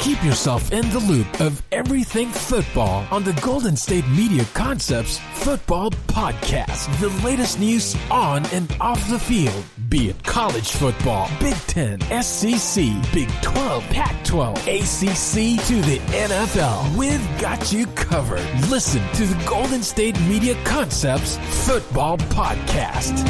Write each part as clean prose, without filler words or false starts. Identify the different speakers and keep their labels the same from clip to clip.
Speaker 1: Keep yourself in the loop of everything football on the Golden State Media Concepts Football Podcast. The latest news on and off the field, be it college football, Big Ten, SEC, Big 12, Pac-12, ACC to the NFL. We've got you covered. Listen to the Golden State Media Concepts Football Podcast.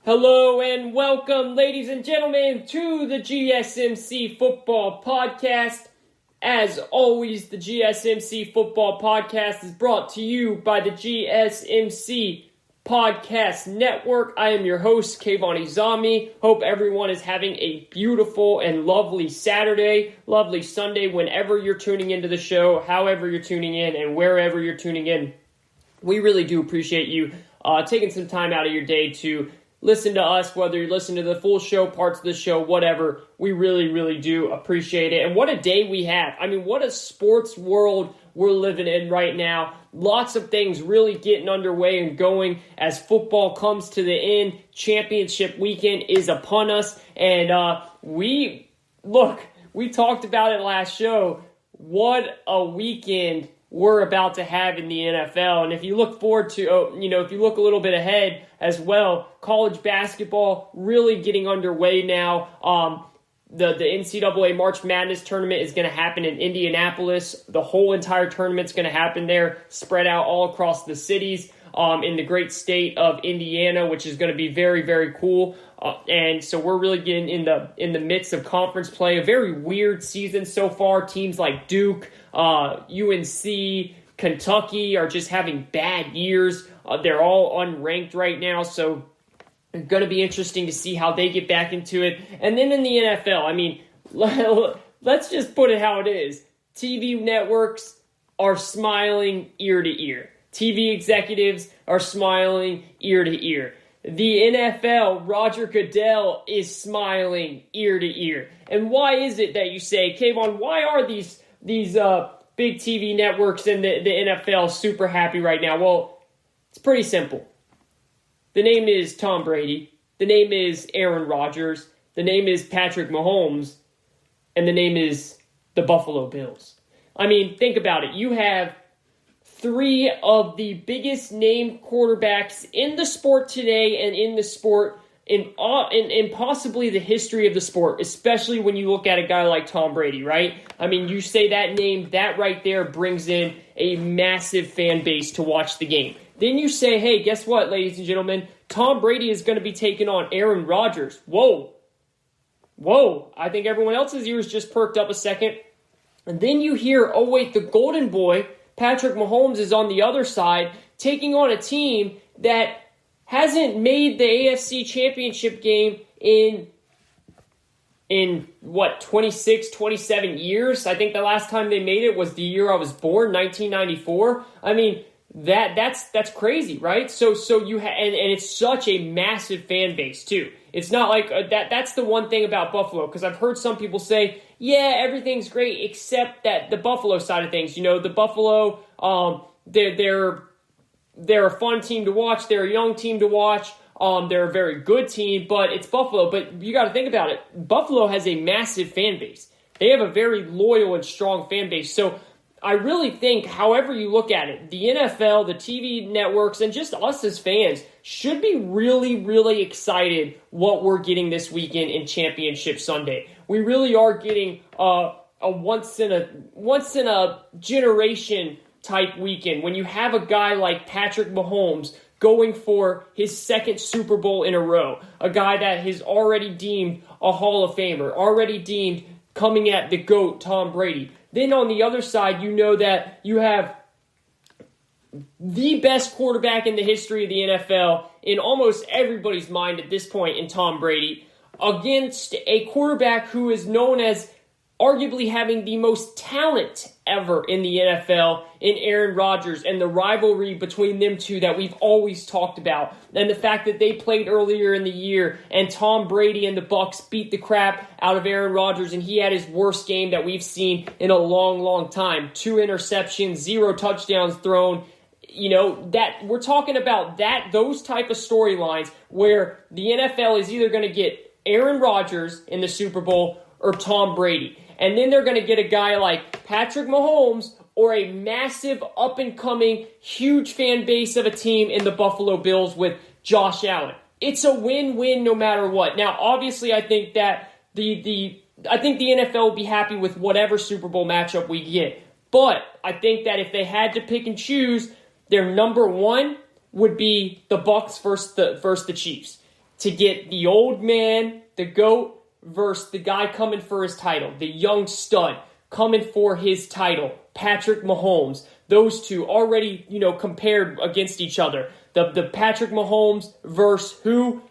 Speaker 2: Hello and welcome, ladies and gentlemen, to the GSMC Football Podcast. As always, the GSMC Football Podcast is brought to you by the GSMC Podcast Network. I am your host, Kayvon. Hope everyone is having a beautiful and lovely Saturday, lovely Sunday, whenever you're tuning into the show, however you're tuning in, and wherever you're tuning in. We really do appreciate you taking some time out of your day to listen to us, whether you listen to the full show, parts of the show, whatever. We really, really do appreciate it. And what a day we have. I mean, what a sports world we're living in right now. Lots of things really getting underway and going as football comes to the end. Championship weekend is upon us. And we talked about it last show. What a weekend we're about to have in the NFL. And if you look forward to, if you look a little bit ahead as well, college basketball really getting underway now. The NCAA March Madness tournament is going to happen in Indianapolis. The whole entire tournament's going to happen there, spread out all across the cities in the great state of Indiana, which is going to be very, very cool. And so we're really getting in the midst of conference play. A very weird season so far. Teams like Duke, UNC, Kentucky are just having bad years. They're all unranked right now, so it's going to be interesting to see how they get back into it. And then in the NFL, I mean, let's just put it how it is. TV networks are smiling ear to ear. TV executives are smiling ear to ear. The NFL, Roger Goodell, is smiling ear to ear. And why is it that you say, Kayvon, why are these big TV networks and the NFL super happy right now? Well, it's pretty simple. The name is Tom Brady. The name is Aaron Rodgers. The name is Patrick Mahomes. And the name is the Buffalo Bills. I mean, think about it. You have three of the biggest name quarterbacks in the sport today and in the sport in possibly the history of the sport, especially when you look at a guy like Tom Brady, right? I mean, you say that name, that right there brings in a massive fan base to watch the game. Then you say, hey, guess what, ladies and gentlemen? Tom Brady is going to be taking on Aaron Rodgers. Whoa. I think everyone else's ears just perked up a second. And then you hear, oh, wait, the golden boy, Patrick Mahomes, is on the other side, taking on a team that hasn't made the AFC Championship game in 26, 27 years? I think the last time they made it was the year I was born, 1994. I mean, that's crazy, right? So you and it's such a massive fan base too. It's not like that's the one thing about Buffalo, because I've heard some people say, yeah, everything's great except that the Buffalo side of things. You know, the Buffalo, they're a fun team to watch. They're a young team to watch. They're a very good team, but it's Buffalo. But you got to think about it. Buffalo has a massive fan base. They have a very loyal and strong fan base. So I really think, however you look at it, the NFL, the TV networks, and just us as fans should be really, really excited what we're getting this weekend in Championship Sunday. We really are getting a once in a generation type weekend when you have a guy like Patrick Mahomes going for his second Super Bowl in a row, a guy that is already deemed a Hall of Famer, already deemed coming at the GOAT, Tom Brady. Then on the other side, you know that you have the best quarterback in the history of the NFL in almost everybody's mind at this point in Tom Brady against a quarterback who is known as arguably having the most talent ever in the NFL in Aaron Rodgers, and the rivalry between them two that we've always talked about, and the fact that they played earlier in the year and Tom Brady and the Bucs beat the crap out of Aaron Rodgers, and he had his worst game that we've seen in a long, long time. 2 interceptions, 0 touchdowns thrown. That we're talking about those type of storylines where the NFL is either going to get Aaron Rodgers in the Super Bowl or Tom Brady. And then they're going to get a guy like Patrick Mahomes or a massive up-and-coming, huge fan base of a team in the Buffalo Bills with Josh Allen. It's a win-win no matter what. Now, obviously, I think that the NFL will be happy with whatever Super Bowl matchup we get. But I think that if they had to pick and choose, their number one would be the Bucs versus the Chiefs. To get the old man, the GOAT, versus the guy coming for his title, the young stud coming for his title, Patrick Mahomes. Those two already, compared against each other. The Patrick Mahomes versus who?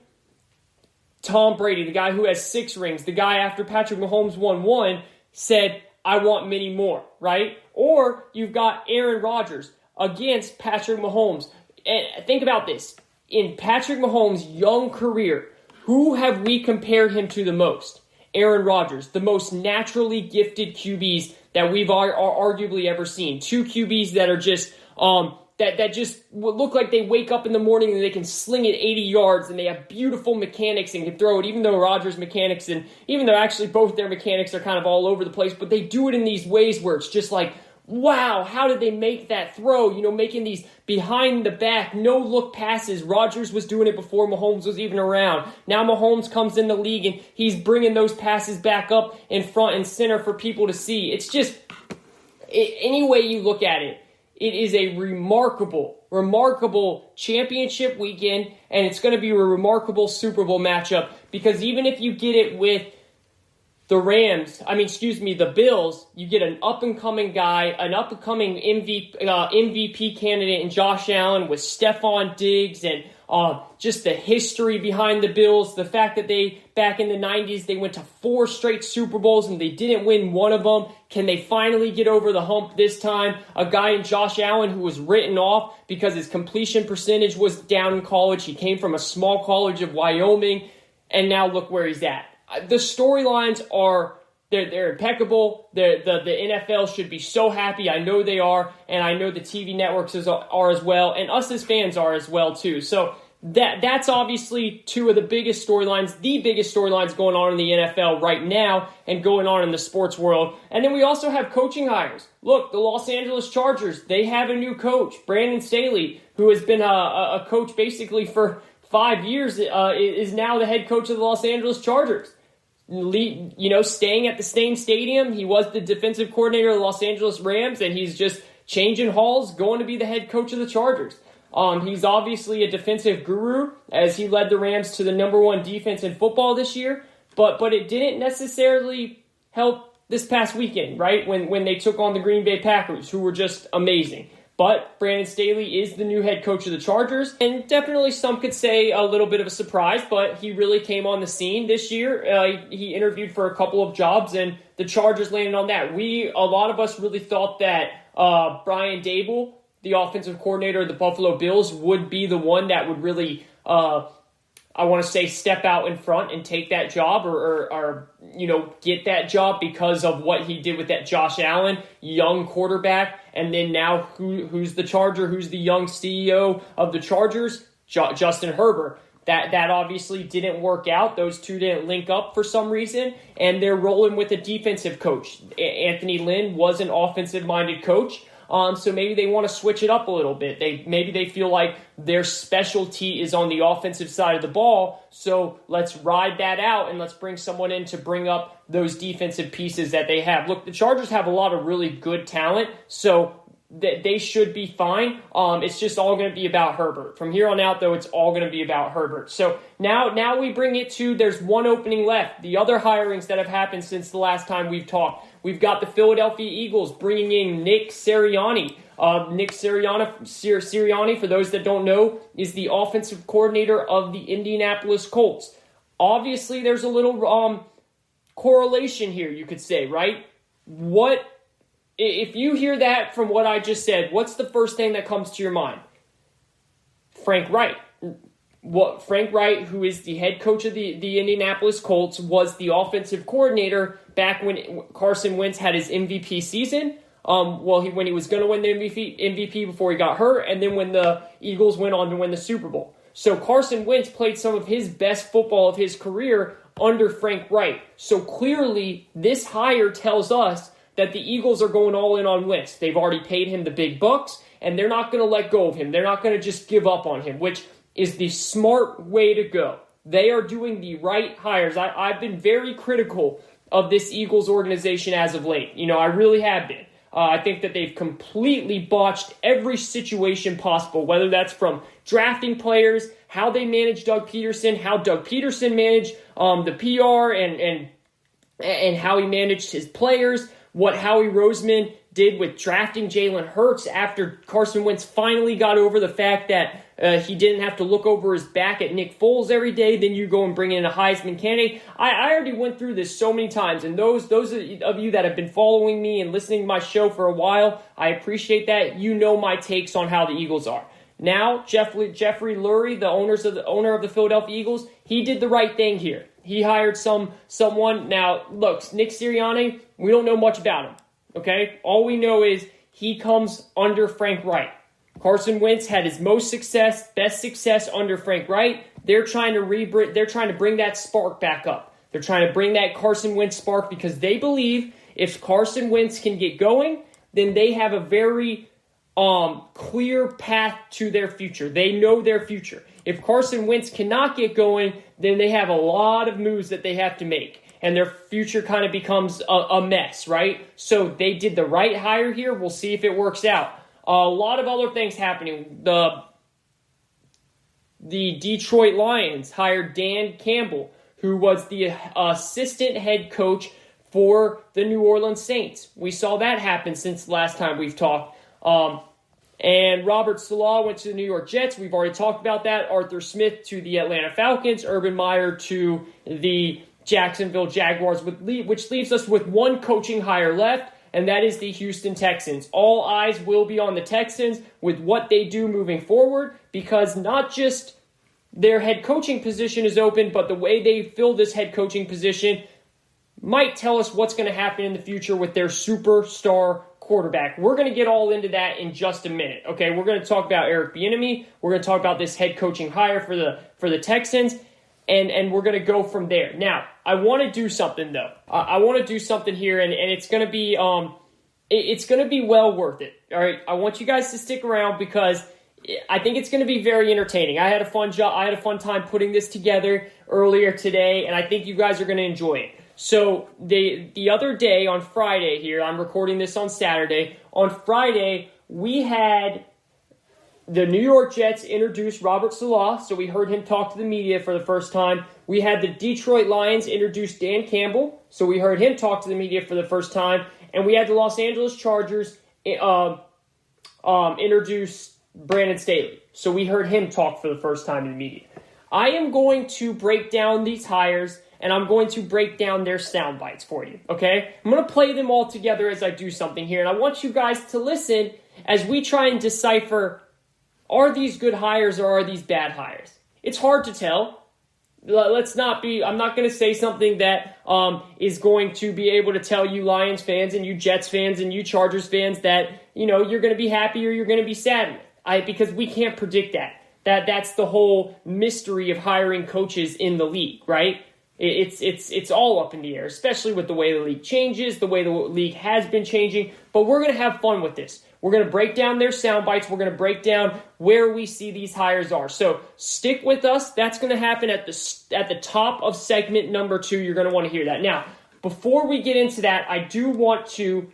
Speaker 2: Tom Brady, the guy who has 6 rings. The guy after Patrick Mahomes won 1 said, I want many more, right? Or you've got Aaron Rodgers against Patrick Mahomes. And think about this. In Patrick Mahomes' young career, who have we compared him to the most? Aaron Rodgers, the most naturally gifted QBs that we've arguably ever seen. 2 QBs that are just that just look like they wake up in the morning and they can sling it 80 yards and they have beautiful mechanics and can throw it, even though Rodgers' mechanics and even though actually both their mechanics are kind of all over the place, but they do it in these ways where it's just like, wow, how did they make that throw? Making these behind the back, no-look passes. Rodgers was doing it before Mahomes was even around. Now Mahomes comes in the league and he's bringing those passes back up in front and center for people to see. It's just, any way you look at it, it is a remarkable championship weekend, and it's going to be a remarkable Super Bowl matchup, because even if you get it with the Bills, you get an up-and-coming guy, an up-and-coming MVP candidate in Josh Allen with Stephon Diggs, and just the history behind the Bills, the fact that back in the 90s, they went to 4 straight Super Bowls and they didn't win one of them. Can they finally get over the hump this time? A guy in Josh Allen who was written off because his completion percentage was down in college. He came from a small college of Wyoming, and now look where he's at. The storylines they're impeccable. The NFL should be so happy. I know they are, and I know the TV networks are as well, and us as fans are as well too. So that's obviously 2 of the biggest storylines going on in the NFL right now and going on in the sports world. And then we also have coaching hires. Look, the Los Angeles Chargers, they have a new coach, Brandon Staley, who has been a coach basically for 5 years, is now the head coach of the Los Angeles Chargers. Staying at the same stadium. He was the defensive coordinator of the Los Angeles Rams, and he's just changing halls, going to be the head coach of the Chargers. He's obviously a defensive guru, as he led the Rams to the number 1 defense in football this year, but it didn't necessarily help this past weekend, right? When they took on the Green Bay Packers, who were just amazing. But Brandon Staley is the new head coach of the Chargers, and definitely some could say a little bit of a surprise, but he really came on the scene this year. He interviewed for a couple of jobs, and the Chargers landed on that. A lot of us really thought that Brian Daboll, the offensive coordinator of the Buffalo Bills, would be the one that would really, step out in front and take that job or get that job because of what he did with that Josh Allen, young quarterback. And then now who's the Charger? Who's the young CEO of the Chargers? Justin Herbert. That obviously didn't work out. Those two didn't link up for some reason, and they're rolling with a defensive coach. Anthony Lynn was an offensive-minded coach. So maybe they want to switch it up a little bit. Maybe they feel like their specialty is on the offensive side of the ball. So let's ride that out and let's bring someone in to bring up those defensive pieces that they have. Look, the Chargers have a lot of really good talent, so they should be fine. It's just all going to be about Herbert. From here on out, though, it's all going to be about Herbert. So now we bring it to there's one opening left. The other hirings that have happened since the last time we've talked. we've got the Philadelphia Eagles bringing in Nick Sirianni. Nick Sirianni, for those that don't know, is the offensive coordinator of the Indianapolis Colts. Obviously, there's a little correlation here, you could say, right? If you hear that from what I just said, what's the first thing that comes to your mind? Frank Reich. Frank Reich, who is the head coach of the Indianapolis Colts, was the offensive coordinator back when Carson Wentz had his MVP season. When he was going to win the MVP before he got hurt, and then when the Eagles went on to win the Super Bowl. So Carson Wentz played some of his best football of his career under Frank Reich. So clearly, this hire tells us that the Eagles are going all in on Wentz. They've already paid him the big bucks, and they're not going to let go of him. They're not going to just give up on him, which is the smart way to go. They are doing the right hires. I've been very critical of this Eagles organization as of late. I really have been. I think that they've completely botched every situation possible, whether that's from drafting players, how they manage Doug Peterson, how Doug Peterson managed the PR and how he managed his players, what Howie Roseman did with drafting Jalen Hurts after Carson Wentz finally got over the fact that he didn't have to look over his back at Nick Foles every day. Then you go and bring in a Heisman candidate. I already went through this so many times, and those of you that have been following me and listening to my show for a while, I appreciate that. You know my takes on how the Eagles are. Now, Jeffrey Lurie, the owner of the Philadelphia Eagles, he did the right thing here. He hired someone. Now, look, Nick Sirianni, we don't know much about him. Okay? All we know is he comes under Frank Reich. Carson Wentz had his best success under Frank Reich. They're trying to bring that spark back up. They're trying to bring that Carson Wentz spark because they believe if Carson Wentz can get going, then they have a very clear path to their future. They know their future. If Carson Wentz cannot get going, then they have a lot of moves that they have to make. And their future kind of becomes a mess, right? So they did the right hire here. We'll see if it works out. A lot of other things happening. The Detroit Lions hired Dan Campbell, who was the assistant head coach for the New Orleans Saints. We saw that happen since the last time we've talked. And Robert Saleh went to the New York Jets. We've already talked about that. Arthur Smith to the Atlanta Falcons. Urban Meyer to the Jacksonville Jaguars, which leaves us with one coaching hire left, and that is the Houston Texans. All eyes will be on the Texans with what they do moving forward, because not just their head coaching position is open, but the way they fill this head coaching position might tell us what's going to happen in the future with their superstar quarterback. We're going to get all into that in just a minute. Okay, we're going to talk about Eric Bieniemy. We're going to talk about this head coaching hire for the Texans. And we're going to go from there. Now, I want to do something, though. I want to do something here, and it's going to be well worth it. All right, I want you guys to stick around because I think it's going to be very entertaining. I had a fun time putting this together earlier today, and I think you guys are going to enjoy it. So the other day on Friday here, I'm recording this on Saturday. On Friday, we had the New York Jets introduced Robert Saleh, so we heard him talk to the media for the first time. We had the Detroit Lions introduce Dan Campbell, so we heard him talk to the media for the first time. And we had the Los Angeles Chargers introduce Brandon Staley, so we heard him talk for the first time in the media. I am going to break down these hires, and I'm going to break down their sound bites for you, okay? I'm going to play them all together as I do something here, and I want you guys to listen as we try and decipher, are these good hires or are these bad hires? It's hard to tell. I'm not going to say something that is going to be able to tell you Lions fans and you Jets fans and you Chargers fans that, you're going to be happy or you're going to be sad because we can't predict that. That's the whole mystery of hiring coaches in the league, right? It's all up in the air, especially with the way the league changes, the way the league has been changing. But we're going to have fun with this. We're going to break down their sound bites. We're going to break down where we see these hires are. So stick with us. That's going to happen at the top of segment number 2. You're going to want to hear that. Now, before we get into that, I do want to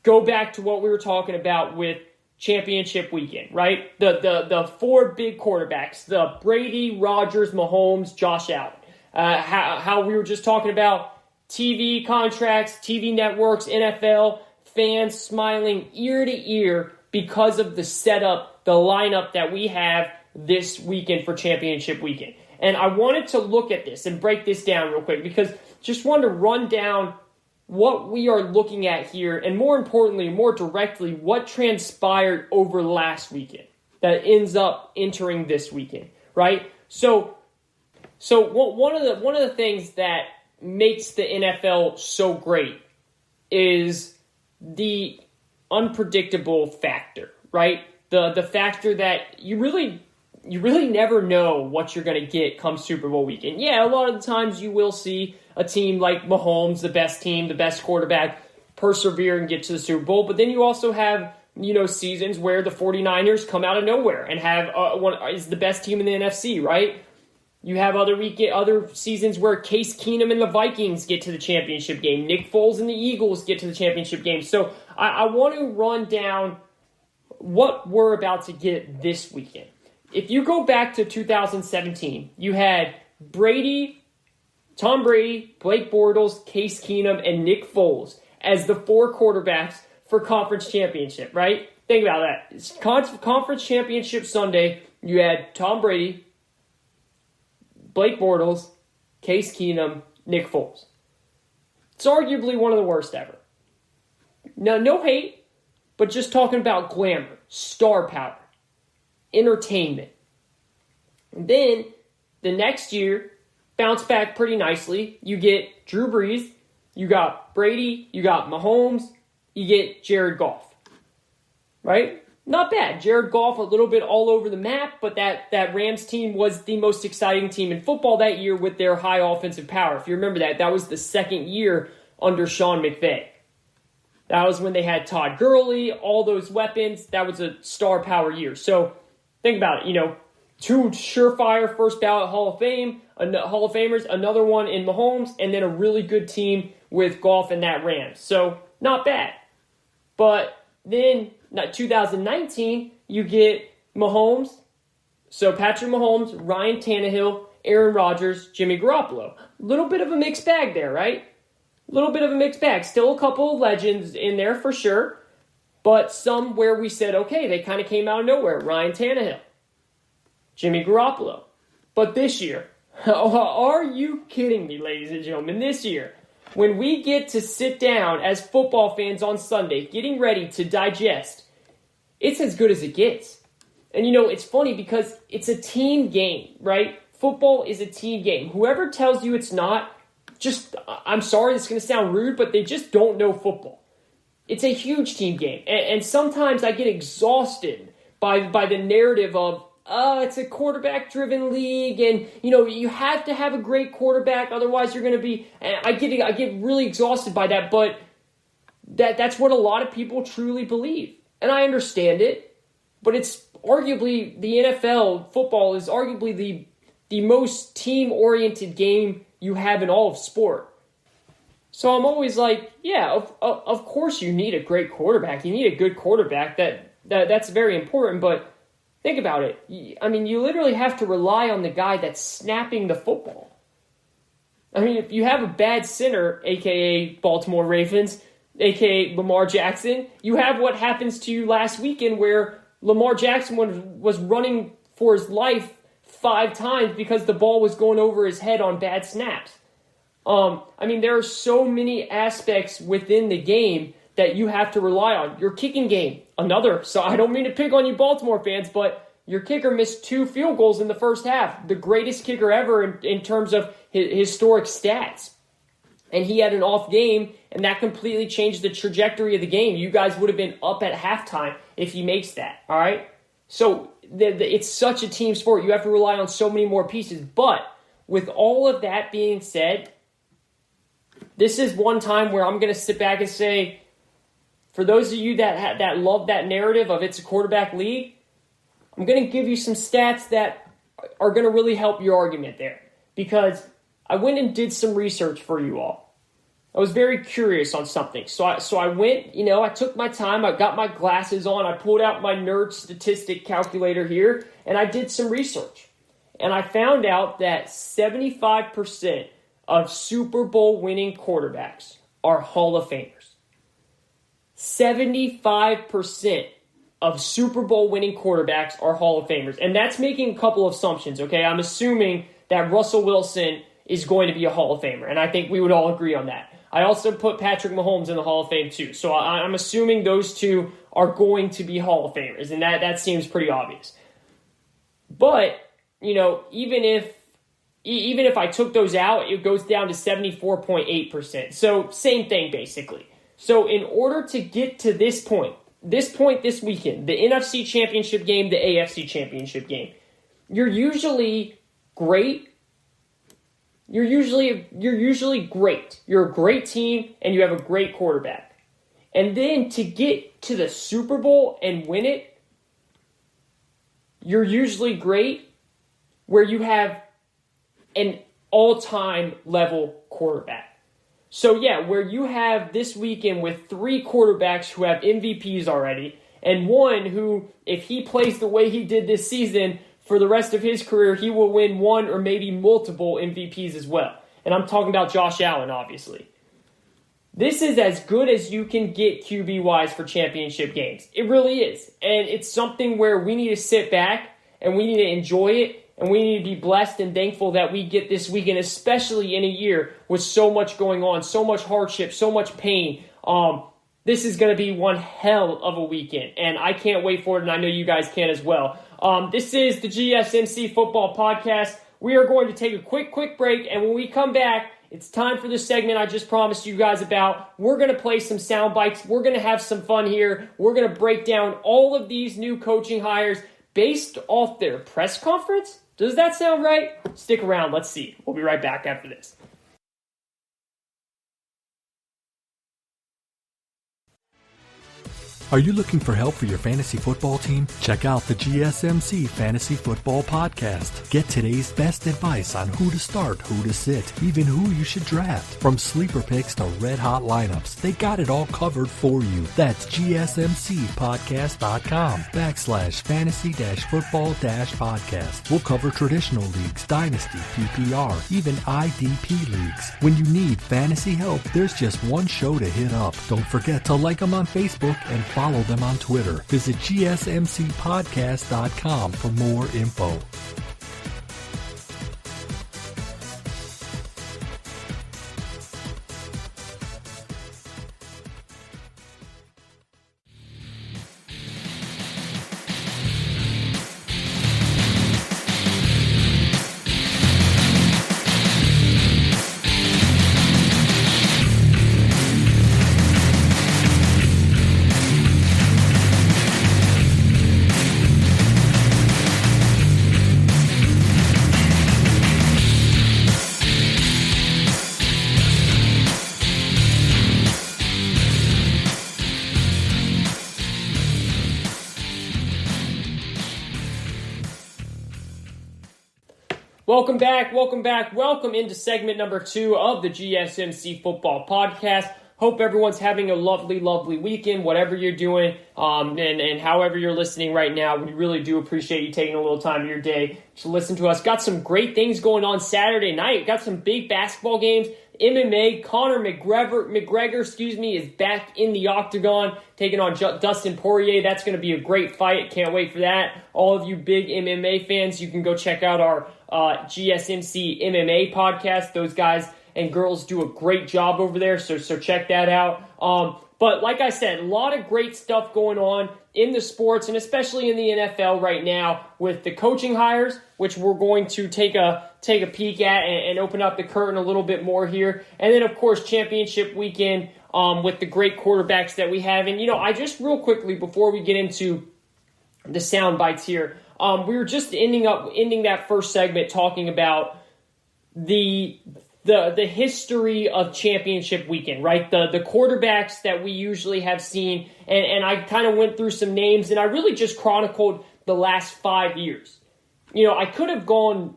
Speaker 2: go back to what we were talking about with championship weekend, right? The 4 big quarterbacks, the Brady, Rodgers, Mahomes, Josh Allen. How we were just talking about TV contracts, TV networks, NFL, fans smiling ear to ear because of the setup, the lineup that we have this weekend for championship weekend. And I wanted to look at this and break this down real quick because just wanted to run down what we are looking at here, and more importantly, more directly, what transpired over last weekend that ends up entering this weekend, right? So one of the things that makes the NFL so great is the unpredictable factor, right? The factor that you really never know what you're going to get come Super Bowl weekend. Yeah, a lot of the times you will see a team like Mahomes, the best team, the best quarterback, persevere and get to the Super Bowl. But then you also have, seasons where the 49ers come out of nowhere and have is the best team in the NFC, right? You have other seasons where Case Keenum and the Vikings get to the championship game. Nick Foles and the Eagles get to the championship game. So I want to run down what we're about to get this weekend. If you go back to 2017, you had Tom Brady, Blake Bortles, Case Keenum, and Nick Foles as the 4 quarterbacks for conference championship, right? Think about that. It's conference championship Sunday, you had Tom Brady, Blake Bortles, Case Keenum, Nick Foles. It's arguably one of the worst ever. Now, no hate, but just talking about glamour, star power, entertainment. And then the next year, bounce back pretty nicely. You get Drew Brees, you got Brady, you got Mahomes, you get Jared Goff. Right? Not bad. Jared Goff a little bit all over the map, but that Rams team was the most exciting team in football that year with their high offensive power. If you remember that was the second year under Sean McVay. That was when they had Todd Gurley, all those weapons. That was a star power year. So think about it, 2 surefire first ballot Hall of Famers, another one in Mahomes, and then a really good team with Goff and that Rams. So not bad. But then 2019, you get Mahomes. So Patrick Mahomes, Ryan Tannehill, Aaron Rodgers, Jimmy Garoppolo. A little bit of a mixed bag there, right? A little bit of a mixed bag. Still a couple of legends in there for sure. But some where we said, okay, they kind of came out of nowhere. Ryan Tannehill, Jimmy Garoppolo. But this year, are you kidding me, ladies and gentlemen? This year, when we get to sit down as football fans on Sunday, getting ready to digest, it's as good as it gets. And it's funny because it's a team game, right? Football is a team game. Whoever tells you it's not, I'm sorry, it's going to sound rude, but they just don't know football. It's a huge team game. And sometimes I get exhausted by the narrative of, it's a quarterback-driven league, and you have to have a great quarterback, otherwise you're going to be. And I get really exhausted by that, but that's what a lot of people truly believe, and I understand it. But it's arguably the NFL football is arguably the most team-oriented game you have in all of sport. So I'm always like, yeah, of course you need a great quarterback. You need a good quarterback. That's very important, but. Think about it. I mean, you literally have to rely on the guy that's snapping the football. I mean, if you have a bad center, a.k.a. Baltimore Ravens, a.k.a. Lamar Jackson, you have what happens to you last weekend where Lamar Jackson was running for his life 5 times because the ball was going over his head on bad snaps. I mean, there are so many aspects within the game that you have to rely on. Your kicking game, another. So I don't mean to pick on you Baltimore fans, but your kicker missed 2 field goals in the first half. The greatest kicker ever in terms of historic stats. And he had an off game, and that completely changed the trajectory of the game. You guys would have been up at halftime if he makes that, all right? So it's such a team sport. You have to rely on so many more pieces. But with all of that being said, this is one time where I'm going to sit back and say, for those of you that love that narrative of it's a quarterback league, I'm going to give you some stats that are going to really help your argument there. Because I went and did some research for you all. I was very curious on something. So I went, I took my time. I got my glasses on. I pulled out my nerd statistic calculator here, and I did some research. And I found out that 75% of Super Bowl winning quarterbacks are Hall of Famers. 75% of Super Bowl winning quarterbacks are Hall of Famers. And that's making a couple of assumptions, okay? I'm assuming that Russell Wilson is going to be a Hall of Famer, and I think we would all agree on that. I also put Patrick Mahomes in the Hall of Fame too. So I'm assuming those two are going to be Hall of Famers, and that seems pretty obvious. But, even if I took those out, it goes down to 74.8%. So same thing, basically. So in order to get to this point this weekend, the NFC Championship game, the AFC Championship game, you're usually great. You're usually great. You're a great team, and you have a great quarterback. And then to get to the Super Bowl and win it, you're usually great where you have an all-time level quarterback. So yeah, where you have this weekend with 3 quarterbacks who have MVPs already, and one who, if he plays the way he did this season, for the rest of his career, he will win one or maybe multiple MVPs as well. And I'm talking about Josh Allen, obviously. This is as good as you can get QB-wise for championship games. It really is. And it's something where we need to sit back and we need to enjoy it. And we need to be blessed and thankful that we get this weekend, especially in a year with so much going on, so much hardship, so much pain. This is going to be one hell of a weekend. And I can't wait for it, and I know you guys can as well. This is the GSMC Football Podcast. We are going to take a quick break, and when we come back, it's time for the segment I just promised you guys about. We're going to play some sound bites. We're going to have some fun here. We're going to break down all of these new coaching hires based off their press conference. Does that sound right? Stick around. Let's see. We'll be right back after this.
Speaker 3: Are you looking for help for your fantasy football team? Check out the GSMC Fantasy Football Podcast. Get today's best advice on who to start, who to sit, even who you should draft. From sleeper picks to red-hot lineups, they got it all covered for you. That's gsmcpodcast.com/fantasy-football-podcast. We'll cover traditional leagues, dynasty, PPR, even IDP leagues. When you need fantasy help, there's just one show to hit up. Don't forget to like them on Facebook and follow them on Twitter. Visit gsmcpodcast.com for more info.
Speaker 2: Welcome back. Welcome into segment number 2 of the GSMC Football Podcast. Hope everyone's having a lovely weekend, whatever you're doing, and however you're listening right now. We really do appreciate you taking a little time of your day to listen to us. Got some great things going on Saturday night. Got some big basketball games. MMA, Conor McGregor, is back in the octagon, taking on Dustin Poirier. That's going to be a great fight. Can't wait for that. All of you big MMA fans, you can go check out our GSMC MMA podcast. Those guys and girls do a great job over there, so check that out. But like I said, a lot of great stuff going on in the sports, and especially in the NFL right now with the coaching hires, which we're going to take a peek at and open up the curtain a little bit more here. And then, of course, championship weekend with the great quarterbacks that we have. And, I just real quickly, before we get into the sound bites here, we were just ending that first segment talking about the history of championship weekend, right? The quarterbacks that we usually have seen, and I kind of went through some names, and I really just chronicled the last 5 years. I could have gone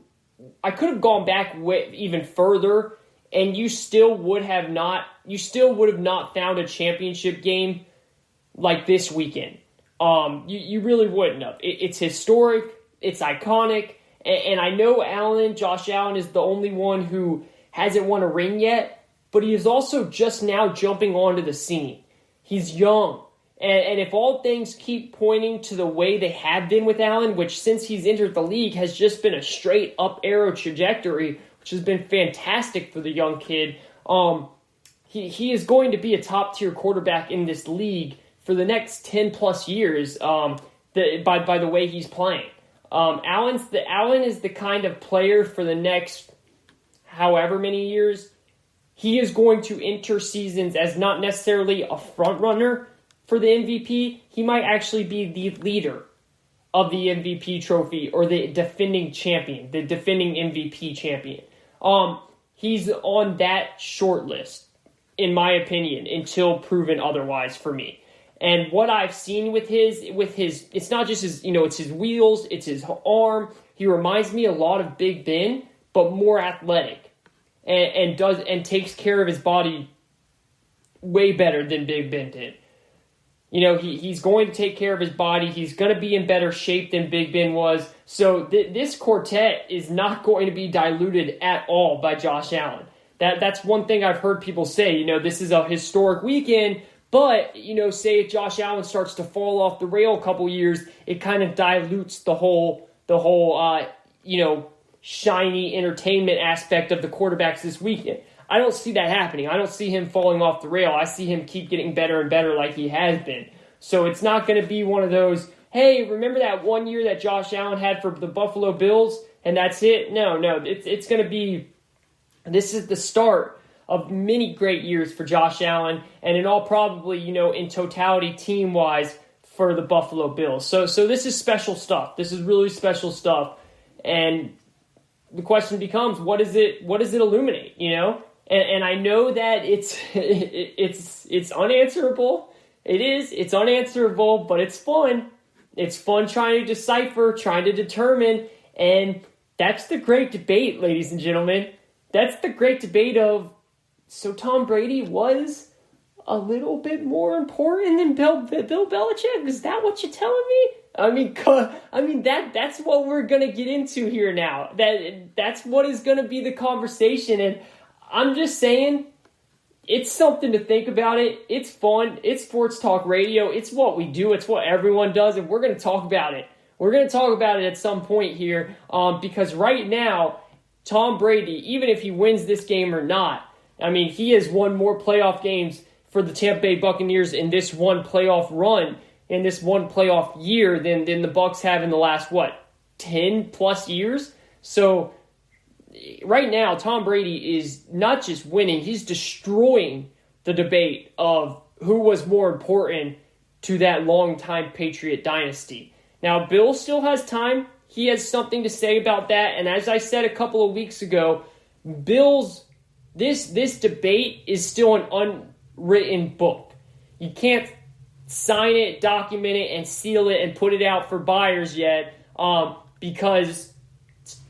Speaker 2: back even further, and you still would have not found a championship game like this weekend. You really wouldn't have. It's historic, it's iconic, and I know Josh Allen is the only one who hasn't won a ring yet, but he is also just now jumping onto the scene. He's young. And if all things keep pointing to the way they have been with Allen, which since he's entered the league has just been a straight up arrow trajectory, which has been fantastic for the young kid, he is going to be a top tier quarterback in this league for the next 10 plus years by the way he's playing. Allen is the kind of player for the next however many years. He is going to enter seasons as not necessarily a front runner for the MVP. He might actually be the leader of the MVP trophy or the defending champion, the defending MVP champion. He's on that short list, in my opinion, until proven otherwise for me. And what I've seen with his, it's not just his, it's his wheels, it's his arm. He reminds me a lot of Big Ben, but more athletic, and takes care of his body way better than Big Ben did. He's going to take care of his body. He's going to be in better shape than Big Ben was. So this quartet is not going to be diluted at all by Josh Allen. That's one thing I've heard people say. This is a historic weekend, but, say if Josh Allen starts to fall off the rail a couple years, it kind of dilutes the whole shiny entertainment aspect of the quarterbacks this weekend. I don't see that happening. I don't see him falling off the rail. I see him keep getting better and better like he has been. So it's not going to be one of those, hey, remember that one year that Josh Allen had for the Buffalo Bills and that's it? No. It's going to be, this is the start of many great years for Josh Allen and in all probably, in totality team-wise for the Buffalo Bills. So this is special stuff. This is really special stuff. And the question becomes, what does it illuminate, And I know that it's unanswerable. It's unanswerable, but it's fun. It's fun trying to decipher, trying to determine, and that's the great debate, ladies and gentlemen. That's the great debate of, so Tom Brady was a little bit more important than Bill Belichick? Is that what you're telling me? That's what we're gonna get into here now. That's what is gonna be the conversation, and I'm just saying, it's something to think about it. It's fun. It's sports talk radio. It's what we do. It's what everyone does, and we're going to talk about it. We're going to talk about it at some point here because right now, Tom Brady, even if he wins this game or not, he has won more playoff games for the Tampa Bay Buccaneers in this one playoff run, in this one playoff year than the Bucs have in the last, 10 plus years? So right now, Tom Brady is not just winning, he's destroying the debate of who was more important to that longtime Patriot dynasty. Now, Bill still has time. He has something to say about that. And as I said a couple of weeks ago, this debate is still an unwritten book. You can't sign it, document it, and seal it and put it out for buyers yet because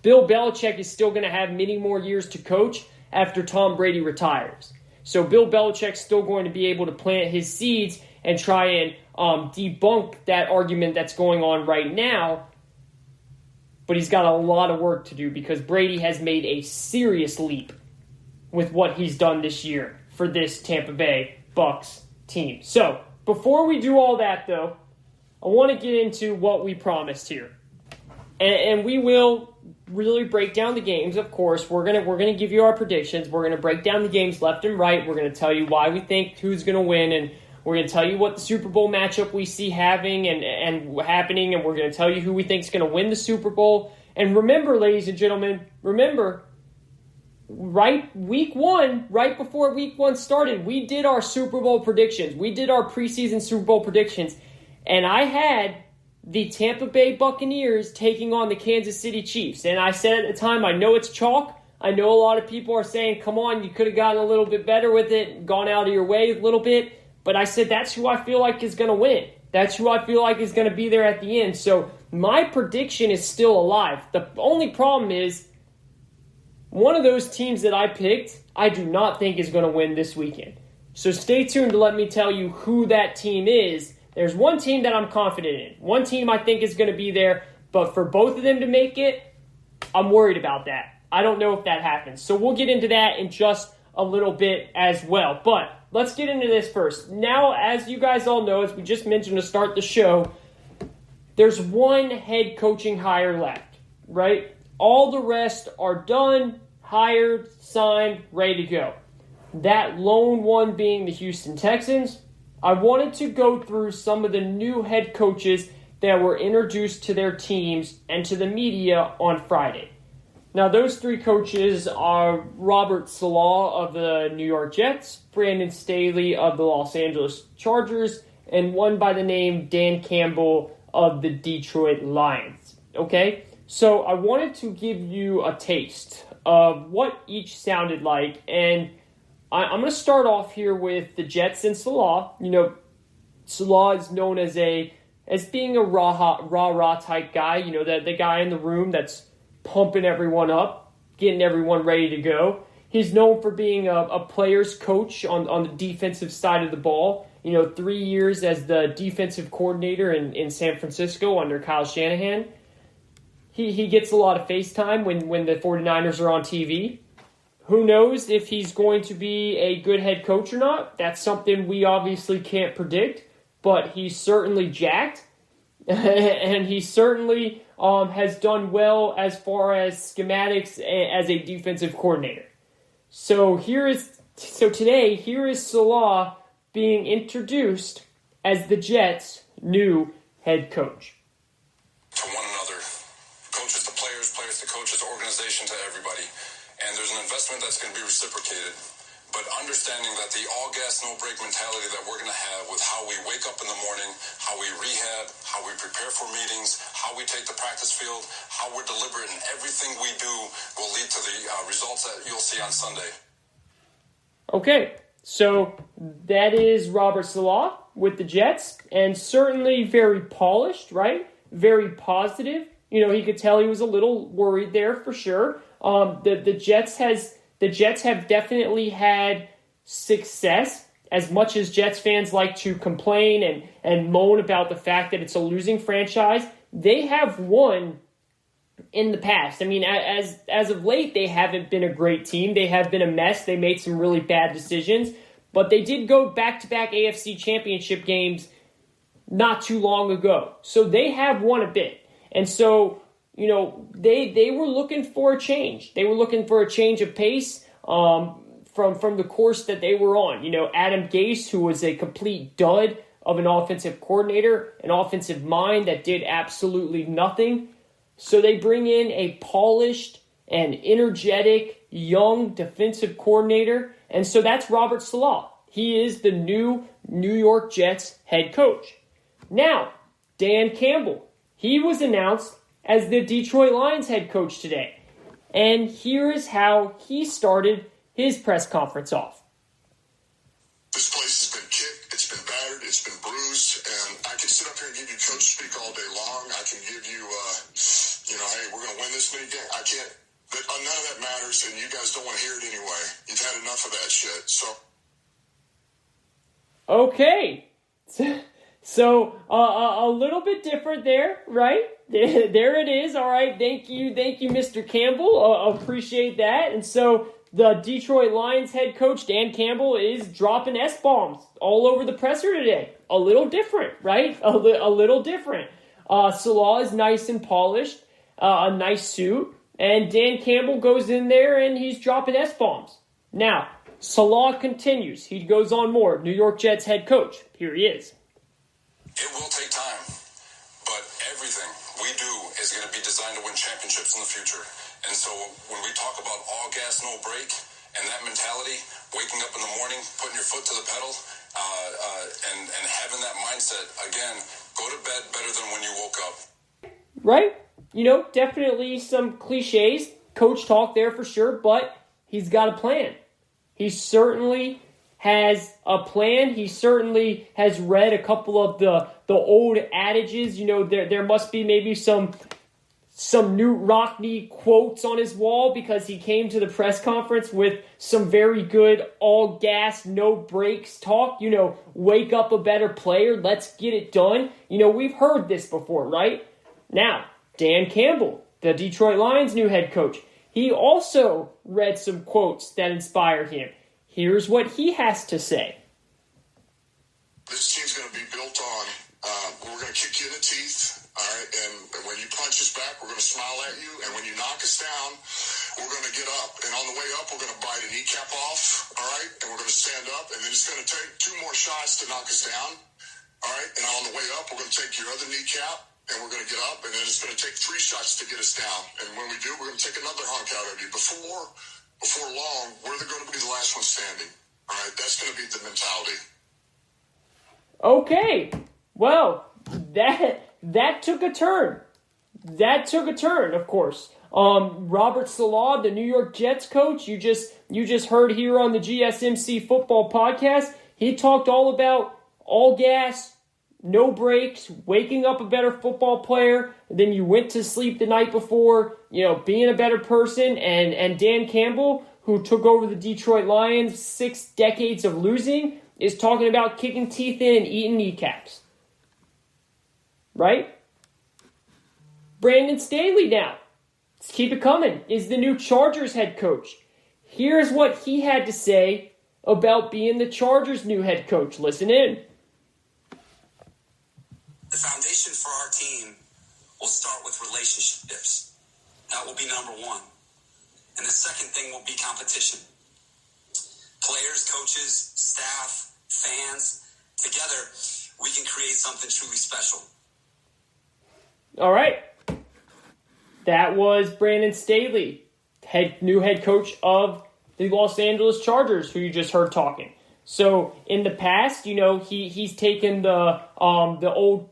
Speaker 2: Bill Belichick is still going to have many more years to coach after Tom Brady retires. So Bill Belichick's still going to be able to plant his seeds and try and debunk that argument that's going on right now. But he's got a lot of work to do because Brady has made a serious leap with what he's done this year for this Tampa Bay Bucs team. So before we do all that, though, I want to get into what we promised here. And we will really break down the games, of course. We're gonna give you our predictions. We're going to break down the games left and right. We're going to tell you why we think who's going to win, and we're going to tell you what the Super Bowl matchup we see having and happening, and we're going to tell you who we think is going to win the Super Bowl. And remember, ladies and gentlemen, right before week one started, we did our Super Bowl predictions. We did our preseason Super Bowl predictions, and I had the Tampa Bay Buccaneers taking on the Kansas City Chiefs. And I said at the time, I know it's chalk. I know a lot of people are saying, come on, you could have gotten a little bit better with it, gone out of your way a little bit. But I said, that's who I feel like is going to win. That's who I feel like is going to be there at the end. So my prediction is still alive. The only problem is one of those teams that I picked, I do not think is going to win this weekend. So stay tuned to let me tell you who that team is. There's one team that I'm confident in. One team I think is going to be there, but for both of them to make it, I'm worried about that. I don't know if that happens. So we'll get into that in just a little bit as well. But let's get into this first. Now, as you guys all know, as we just mentioned to start the show, there's one head coaching hire left, right? All the rest are done, hired, signed, ready to go. That lone one being the Houston Texans. I wanted to go through some of the new head coaches that were introduced to their teams and to the media on Friday. Now, those three coaches are Robert Saleh of the New York Jets, Brandon Staley of the Los Angeles Chargers, and one by the name Dan Campbell of the Detroit Lions. Okay? So I wanted to give you a taste of what each sounded like, and I'm going to start off here with the Jets and Saleh. You know, Saleh is known as being a rah-rah type guy, you know, the guy in the room that's pumping everyone up, getting everyone ready to go. He's known for being a player's coach on the defensive side of the ball. You know, 3 years as the defensive coordinator in San Francisco under Kyle Shanahan. He gets a lot of face time when the 49ers are on TV. Who knows if he's going to be a good head coach or not? That's something we obviously can't predict, but he's certainly jacked, and he certainly has done well as far as schematics as a defensive coordinator. So today, here is Saleh being introduced as the Jets' new head coach.
Speaker 4: To one another, coaches to players, players to coaches, organization to everybody. And there's an investment that's going to be reciprocated. But understanding that the all-gas, no-break mentality that we're going to have with how we wake up in the morning, how we rehab, how we prepare for meetings, how we take the practice field, how we're deliberate in everything we do will lead to the results that you'll see on Sunday. Okay, so that is Robert Saleh with the Jets, and certainly very polished, right? Very positive. You know, he could tell he was a little worried there for sure. The Jets have definitely had success. As much as Jets fans like to complain and moan about the fact that it's a losing franchise, they have won in the past. I mean, as of late, they haven't been a great team. They have been a mess. They made some really bad decisions, but they did go back-to-back AFC championship games not too long ago. So they have won a bit. And so, you know, they were looking for a change. They were looking for a change of pace from the course that they were on. You know, Adam Gase, who was a complete dud of an offensive coordinator, an offensive mind that did absolutely nothing. So they bring in a polished and energetic young defensive coordinator. And so that's Robert Saleh. He is the new New York Jets head coach. Now, Dan Campbell, he was announced as the Detroit Lions head coach today. And here is how he started his press conference off. This place has been kicked, it's been battered, it's been bruised, and I can sit up here and give you coach speak all day long. I can give you, hey, we're going to win this many games. I can't, but none of that matters, and you guys don't want to hear it anyway. You've had enough of that shit, so.
Speaker 2: Okay. So a little bit different there, right? There it is. All right. Thank you, Mr. Campbell. Appreciate that. And so the Detroit Lions head coach, Dan Campbell, is dropping S-bombs all over the presser today. A little different, right? A little different. Saleh is nice and polished, a nice suit. And Dan Campbell goes in there and he's dropping S-bombs. Now, Saleh continues. He goes on more. New York Jets head coach. Here he is.
Speaker 4: It will take time, but everything we do is going to be designed to win championships in the future. And so when we talk about all gas, no break, and that mentality, waking up in the morning, putting your foot to the pedal, and having that mindset, again, go to bed better than when you woke up.
Speaker 2: Right? You know, definitely some cliches, coach talk there for sure, but he's got a plan. He certainly has a plan. He certainly has read a couple of the old adages. You know, there must be maybe some Knute Rockne quotes on his wall because he came to the press conference with some very good all gas, no brakes talk. You know, wake up a better player. Let's get it done. You know, we've heard this before, right? Now, Dan Campbell, the Detroit Lions new head coach, he also read some quotes that inspired him. Here's what he has to say.
Speaker 4: This team's going to be built on, we're going to kick you in the teeth, all right? And when you punch us back, we're going to smile at you. And when you knock us down, we're going to get up. And on the way up, we're going to bite a kneecap off, all right? And we're going to stand up. And then it's going to take 2 more shots to knock us down, all right? And on the way up, we're going to take your other kneecap, and we're going to get up. And then it's going to take 3 shots to get us down. And when we do, we're going to take another hunk out of you. Before long, we're going to be the last one standing, all right? That's going to be the mentality.
Speaker 2: Okay, well, that took a turn. That took a turn, of course. Robert Saleh, the New York Jets coach, you just heard here on the GSMC football podcast, he talked all about all gas, no breaks, waking up a better football player than you went to sleep the night before, being a better person. And Dan Campbell, who took over the Detroit Lions, 6 decades of losing, is talking about kicking teeth in and eating kneecaps. Right? Brandon Staley now, let's keep it coming, is the new Chargers head coach. Here's what he had to say about being the Chargers' new head coach. Listen in.
Speaker 5: The foundation for our team will start with relationships. That will be number 1. And the second thing will be competition. Players, coaches, staff, fans, together, we can create something truly special.
Speaker 2: All right. That was Brandon Staley, new head coach of the Los Angeles Chargers, who you just heard talking. So in the past, he's taken the old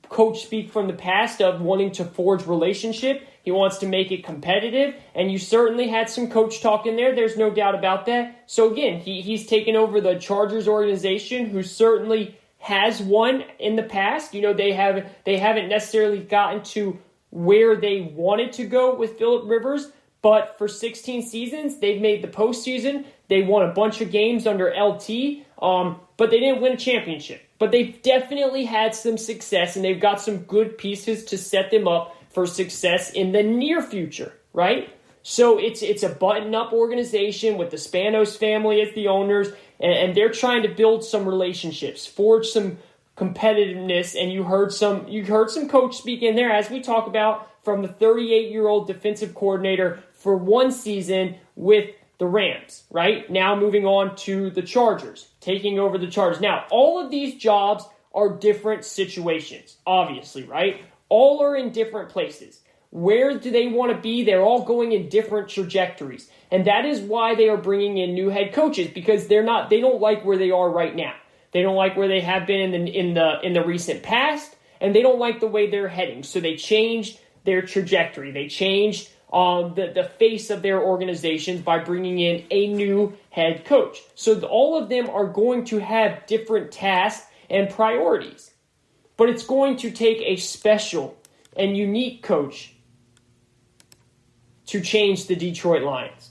Speaker 2: coach speak from the past of wanting to forge relationship. He wants to make it competitive, and you certainly had some coach talk in there. There's no doubt about that. So again, he's taken over the Chargers organization, who certainly has won in the past. They haven't necessarily gotten to where they wanted to go with Phillip Rivers, but for 16 seasons, they've made the postseason. They won a bunch of games under LT, but they didn't win a championship. But they've definitely had some success, and they've got some good pieces to set them up for success in the near future, right? So it's a button-up organization with the Spanos family as the owners, and they're trying to build some relationships, forge some competitiveness, and you heard some coach speak in there, as we talk about, from the 38-year-old defensive coordinator for 1 season with the Rams, right? Now moving on to the Chargers, taking over the Chargers. Now, all of these jobs are different situations, obviously, right? All are in different places. Where do they want to be? They're all going in different trajectories. And that is why they are bringing in new head coaches, because they don't like where they are right now. They don't like where they have been in the recent past, and they don't like the way they're heading. So they changed their trajectory. They changed the face of their organizations by bringing in a new head coach. So all of them are going to have different tasks and priorities. But it's going to take a special and unique coach to change the Detroit Lions.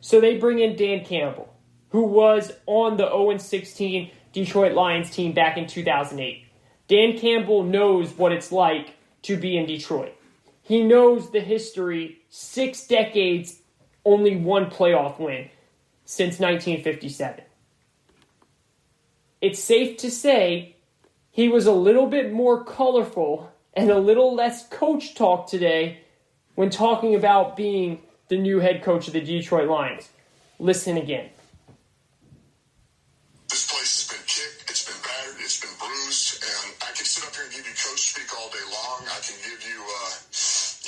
Speaker 2: So they bring in Dan Campbell, who was on the 0-16 Detroit Lions team back in 2008. Dan Campbell knows what it's like to be in Detroit. He knows the history, 6 decades, only 1 playoff win since 1957. It's safe to say he was a little bit more colorful and a little less coach talk today when talking about being the new head coach of the Detroit Lions. Listen again.
Speaker 4: This place has been kicked, it's been battered, it's been bruised, and I can sit up here and give you coach speak all day long. I can give you,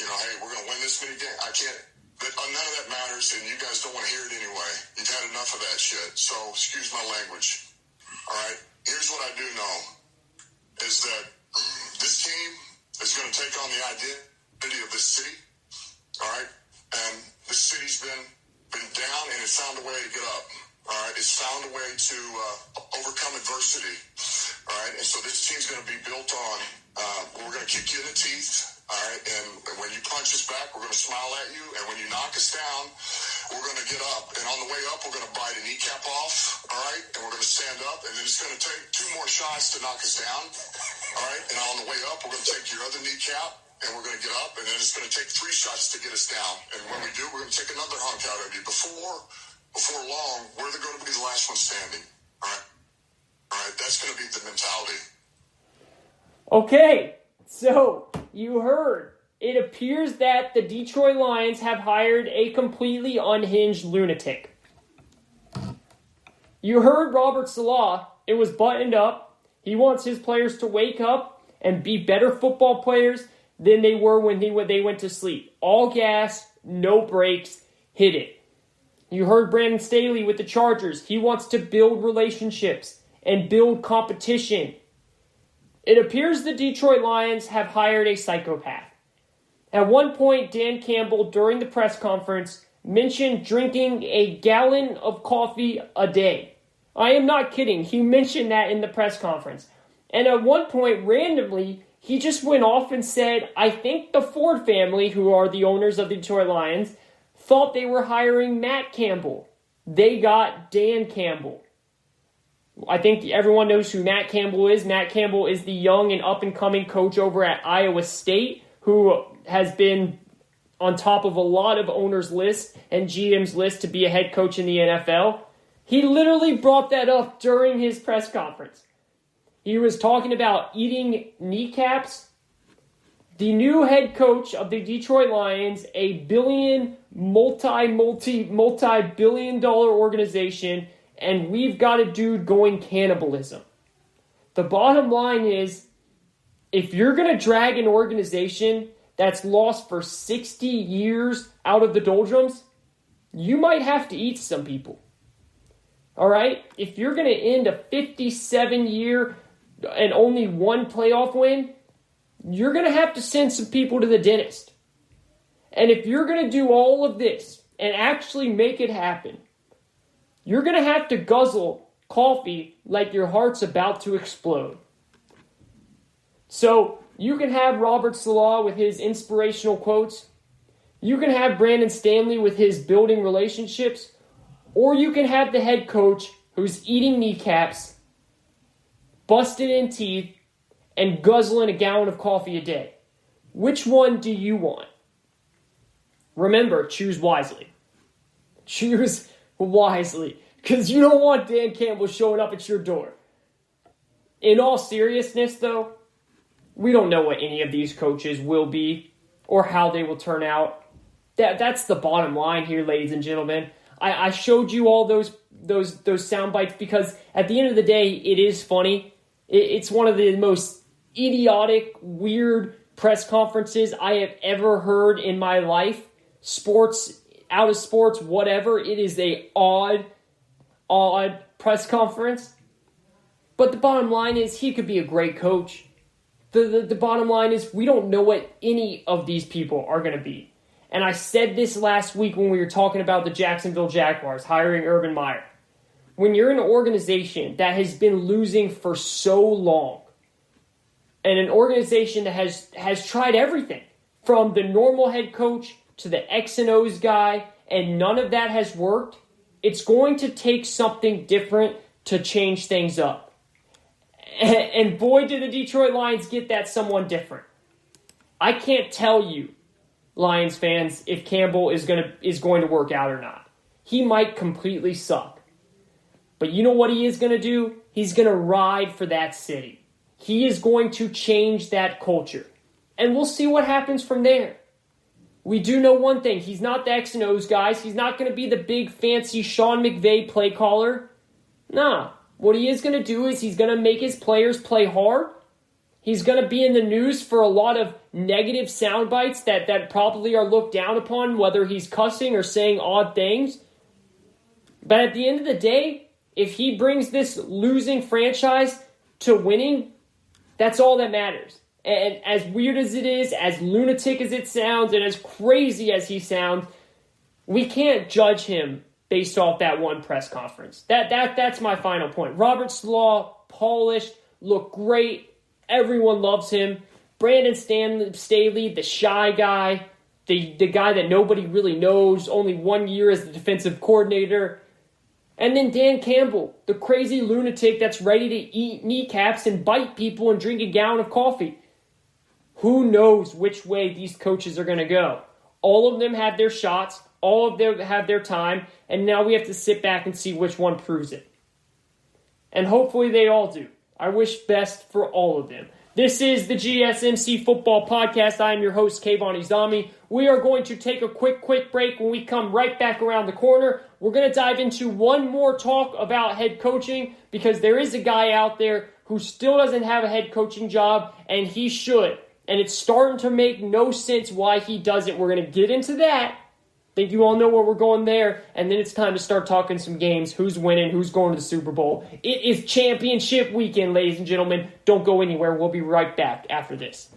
Speaker 4: hey, we're going to win this many games. I can't, but none of that matters, and you guys don't want to hear it anyway. You've had enough of that shit, so excuse my language. All right, here's what I do know, is that this team is going to take on the identity of this city, all right? And this city's been down, and it's found a way to get up, all right? It's found a way to overcome adversity, all right? And so this team's going to be built on, we're going to kick you in the teeth, all right? And when you punch us back, we're going to smile at you, and when you knock us down, we're going to get up. And on the way up, we're going to bite a kneecap off, all right? And we're going to stand up, and then it's going to take 2 more shots to knock us down, all right? And on the way up, we're going to take your other kneecap cap, and we're going to get up, and then it's going to take 3 shots to get us down. And when we do, we're going to take another hunk out of you. Before long, we're going to be the last one standing. All right, that's going to be the mentality.
Speaker 2: Okay, so you heard. It appears that the Detroit Lions have hired a completely unhinged lunatic. You heard Robert Saleh. It was buttoned up. He wants his players to wake up and be better football players than they were when they went to sleep. All gas, no brakes, hit it. You heard Brandon Staley with the Chargers. He wants to build relationships and build competition. It appears the Detroit Lions have hired a psychopath. At one point, Dan Campbell, during the press conference, mentioned drinking a gallon of coffee a day. I am not kidding. He mentioned that in the press conference. And at one point, randomly, he just went off and said, I think the Ford family, who are the owners of the Detroit Lions, thought they were hiring Matt Campbell. They got Dan Campbell. I think everyone knows who Matt Campbell is. Matt Campbell is the young and up-and-coming coach over at Iowa State who has been on top of a lot of owners' lists and GM's lists to be a head coach in the NFL. He literally brought that up during his press conference. He was talking about eating kneecaps. The new head coach of the Detroit Lions, a multi-billion dollar organization, and we've got a dude going cannibalism. The bottom line is, if you're going to drag an organization that's lost for 60 years out of the doldrums, you might have to eat some people. All right? If you're going to end a 57-year and only one playoff win, you're going to have to send some people to the dentist. And if you're going to do all of this and actually make it happen, you're going to have to guzzle coffee like your heart's about to explode. So you can have Robert Saleh with his inspirational quotes. You can have Brandon Staley with his building relationships. Or you can have the head coach who's eating kneecaps, busted in teeth, and guzzling a gallon of coffee a day. Which one do you want? Remember, choose wisely. Choose wisely. Because you don't want Dan Campbell showing up at your door. In all seriousness, though, we don't know what any of these coaches will be or how they will turn out. That's the bottom line here, ladies and gentlemen. I showed you all those sound bites because at the end of the day, it is funny. It's one of the most idiotic, weird press conferences I have ever heard in my life. Sports, out of sports, whatever. It is a odd press conference. But the bottom line is he could be a great coach. The bottom line is we don't know what any of these people are going to be. And I said this last week when we were talking about the Jacksonville Jaguars hiring Urban Meyer. When you're an organization that has been losing for so long, and an organization that has tried everything, from the normal head coach to the X and O's guy, and none of that has worked, it's going to take something different to change things up. And boy, did the Detroit Lions get that someone different. I can't tell you, Lions fans, if Campbell is going to work out or not. He might completely suck. But you know what he is going to do? He's going to ride for that city. He is going to change that culture. And we'll see what happens from there. We do know one thing. He's not the X and O's guys. He's not going to be the big fancy Sean McVay play caller. Nah. What he is going to do is he's going to make his players play hard. He's going to be in the news for a lot of negative sound bites that probably are looked down upon, whether he's cussing or saying odd things. But at the end of the day, if he brings this losing franchise to winning, that's all that matters. And as weird as it is, as lunatic as it sounds, and as crazy as he sounds, we can't judge him based off that one press conference. That's my final point. Robert Saleh, polished, looked great. Everyone loves him. Brandon Staley, the shy guy, the guy that nobody really knows, only 1 year as the defensive coordinator. And then Dan Campbell, the crazy lunatic that's ready to eat kneecaps and bite people and drink a gallon of coffee. who knows which way these coaches are going to go. All of them have their shots. All of them have their time. And now we have to sit back and see which one proves it. And hopefully they all do. I wish best for all of them. This is the GSMC Football Podcast. I am your host, Kayvon. We are going to take a quick break. When we come right back around the corner, we're going to dive into one more talk about head coaching, because there is a guy out there who still doesn't have a head coaching job, and he should. And it's starting to make no sense why he doesn't. We're going to get into that. I think you all know where we're going there. And then it's time to start talking some games. Who's winning? Who's going to the Super Bowl? It is championship weekend, ladies and gentlemen. Don't go anywhere. We'll be right back after this.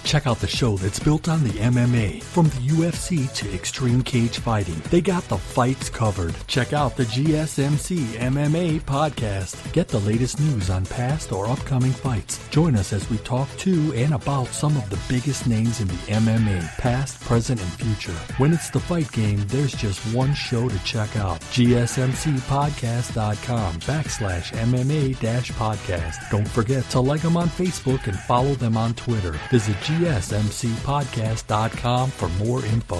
Speaker 3: Check out the show that's built on the MMA. From the UFC to extreme cage fighting, they got the fights covered. Check out the GSMC MMA podcast. Get the latest news on past or upcoming fights. Join us as we talk to and about some of the biggest names in the MMA, past, present, and future. When it's the fight game, there's just one show to check out. GSMCpodcast.com/MMA-podcast. Don't forget to like them on Facebook and follow them on Twitter. Visit GSMCpodcast.com for more info.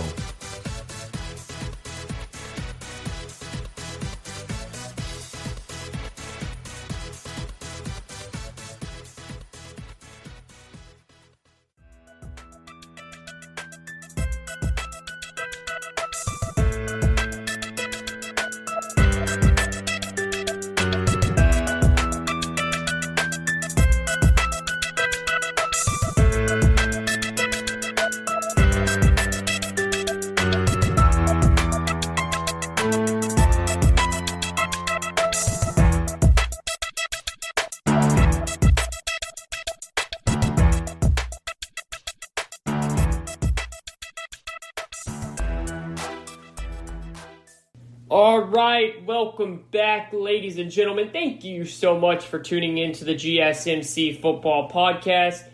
Speaker 2: All right, welcome back, ladies and gentlemen. Thank you so much for tuning in to the GSMC Football Podcast.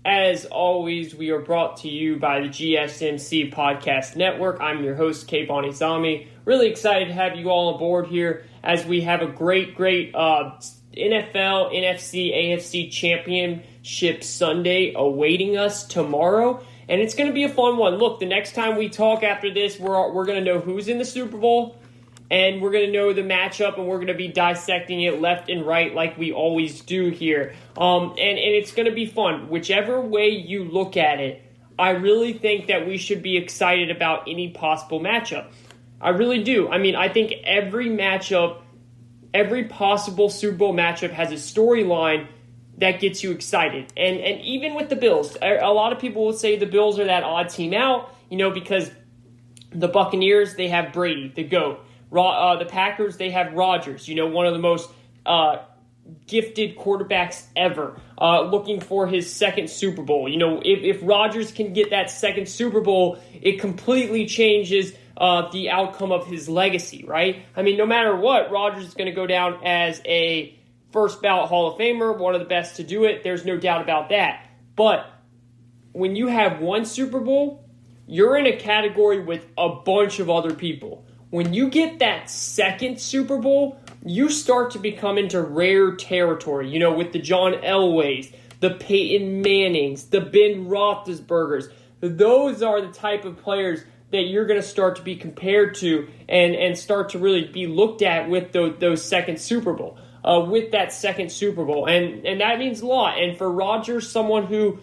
Speaker 2: As always, we are brought to you by the GSMC Podcast Network. I'm your host, Kayvon. Really excited to have you all on board here as we have a great NFL, NFC, AFC Championship Sunday awaiting us tomorrow. And it's going to be a fun one. Look, the next time we talk after this, we're going to know who's in the Super Bowl. And we're going to know the matchup, and we're going to be dissecting it left and right like we always do here. And it's going to be fun. Whichever way you look at it, I really think that we should be excited about any possible matchup. I really do. I mean, I think every matchup, every possible Super Bowl matchup has a storyline that gets you excited. And even with the Bills, a lot of people will say the Bills are that odd team out, because the Buccaneers, they have Brady, the GOAT. The Packers, they have Rodgers, one of the most gifted quarterbacks ever, looking for his second Super Bowl. If Rodgers can get that second Super Bowl, it completely changes the outcome of his legacy, right? I mean, no matter what, Rodgers is going to go down as a first ballot Hall of Famer, one of the best to do it. There's no doubt about that. But when you have one Super Bowl, you're in a category with a bunch of other people. When you get that second Super Bowl, you start to become into rare territory, with the John Elways, the Peyton Mannings, the Ben Roethlisbergers. Those are the type of players that you're going to start to be compared to and start to really be looked at with those second Super Bowl, with that second Super Bowl. And that means a lot. And for Rodgers, someone who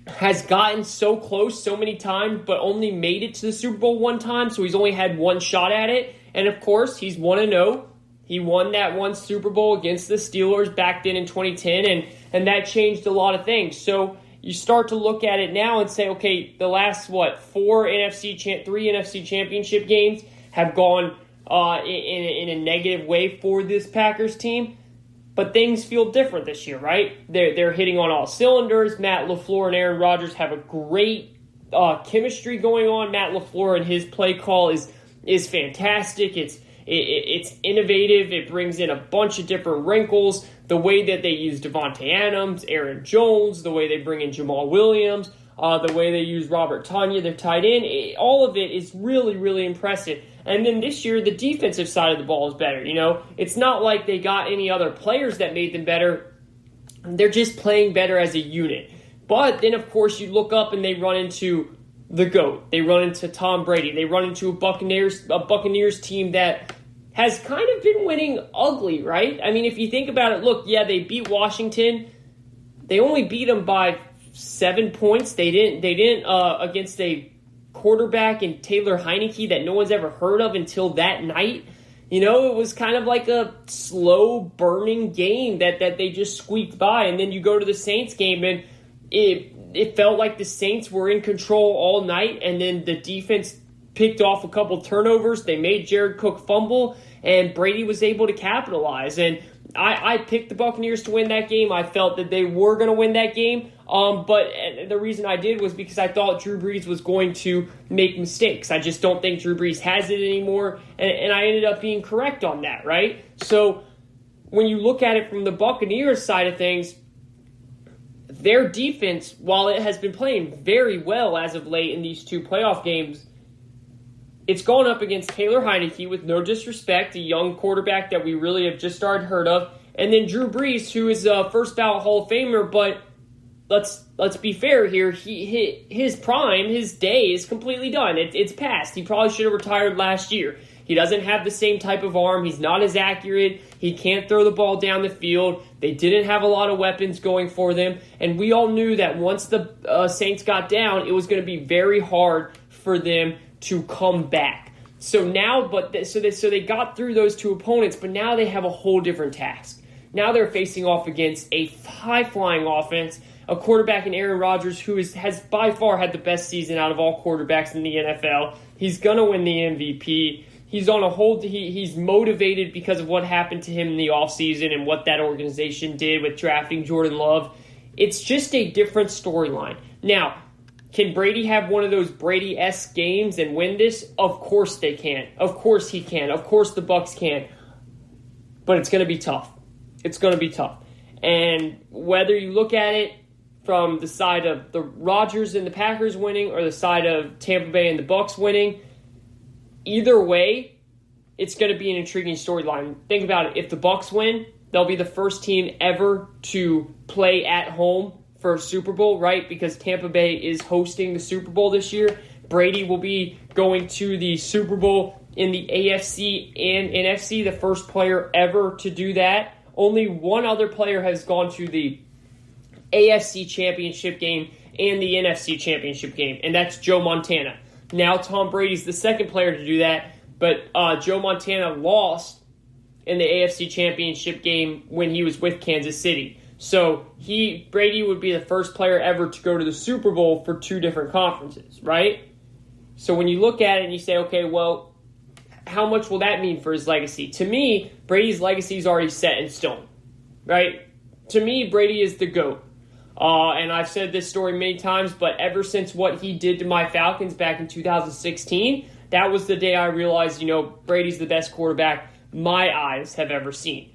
Speaker 2: has gotten so close so many times, but only made it to the Super Bowl one time, so he's only had one shot at it. And of course, he's 1-0. He won that one Super Bowl against the Steelers back then in 2010, and that changed a lot of things. So you start to look at it now and say, okay, the last, 3 NFC championship games have gone in a negative way for this Packers team. But things feel different this year, right? They're hitting on all cylinders. Matt LaFleur and Aaron Rodgers have a great chemistry going on. Matt LaFleur and his play call is fantastic. It's innovative. It brings in a bunch of different wrinkles. The way that they use Devontae Adams, Aaron Jones, the way they bring in Jamal Williams, the way they use Robert Tonyan, their tight end, all of it is really, really impressive. And then this year, the defensive side of the ball is better. It's not like they got any other players that made them better. They're just playing better as a unit. But then, of course, you look up and they run into the GOAT. They run into Tom Brady. They run into a Buccaneers team that has kind of been winning ugly, right? I mean, if you think about it, look, yeah, they beat Washington. They only beat them by 7 points. They didn't against a quarterback in Taylor Heineke that no one's ever heard of until that night. It was kind of like a slow burning game that they just squeaked by. And then you go to the Saints game and it felt like the Saints were in control all night, and then the defense picked off a couple turnovers. They made Jared Cook fumble, and Brady was able to capitalize. And I picked the Buccaneers to win that game. I felt that they were going to win that game. But the reason I did was because I thought Drew Brees was going to make mistakes. I just don't think Drew Brees has it anymore. And I ended up being correct on that, right? So when you look at it from the Buccaneers side of things, their defense, while it has been playing very well as of late in these two playoff games, it's going up against Taylor Heineke, with no disrespect, a young quarterback that we really have just started heard of, and then Drew Brees, who is a first ballot Hall of Famer, but let's be fair here, his prime, his day is completely done. It's past. He probably should have retired last year. He doesn't have the same type of arm. He's not as accurate. He can't throw the ball down the field. They didn't have a lot of weapons going for them, and we all knew that once the Saints got down, it was going to be very hard for them to come back. So now, so they got through those two opponents, but now they have a whole different task. Now they're facing off against a high-flying offense, a quarterback in Aaron Rodgers who has by far had the best season out of all quarterbacks in the NFL. He's going to win the MVP. He's on a whole. He's motivated because of what happened to him in the offseason and what that organization did with drafting Jordan Love. It's just a different storyline. Now, can Brady have one of those Brady-esque games and win this? Of course they can. Of course he can. Of course the Bucs can. But it's going to be tough. It's going to be tough. And whether you look at it from the side of the Rodgers and the Packers winning or the side of Tampa Bay and the Bucs winning, either way, it's going to be an intriguing storyline. Think about it. If the Bucs win, they'll be the first team ever to play at home for a Super Bowl, right? Because Tampa Bay is hosting the Super Bowl this year. Brady will be going to the Super Bowl in the AFC and NFC, the first player ever to do that. Only one other player has gone to the AFC Championship game and the NFC Championship game, and that's Joe Montana. Now Tom Brady's the second player to do that, but Joe Montana lost in the AFC Championship game when he was with Kansas City. So Brady would be the first player ever to go to the Super Bowl for two different conferences, right? So when you look at it and you say, okay, well, how much will that mean for his legacy? To me, Brady's legacy is already set in stone, right? To me, Brady is the GOAT. And I've said this story many times, but ever since what he did to my Falcons back in 2016, that was the day I realized, Brady's the best quarterback my eyes have ever seen.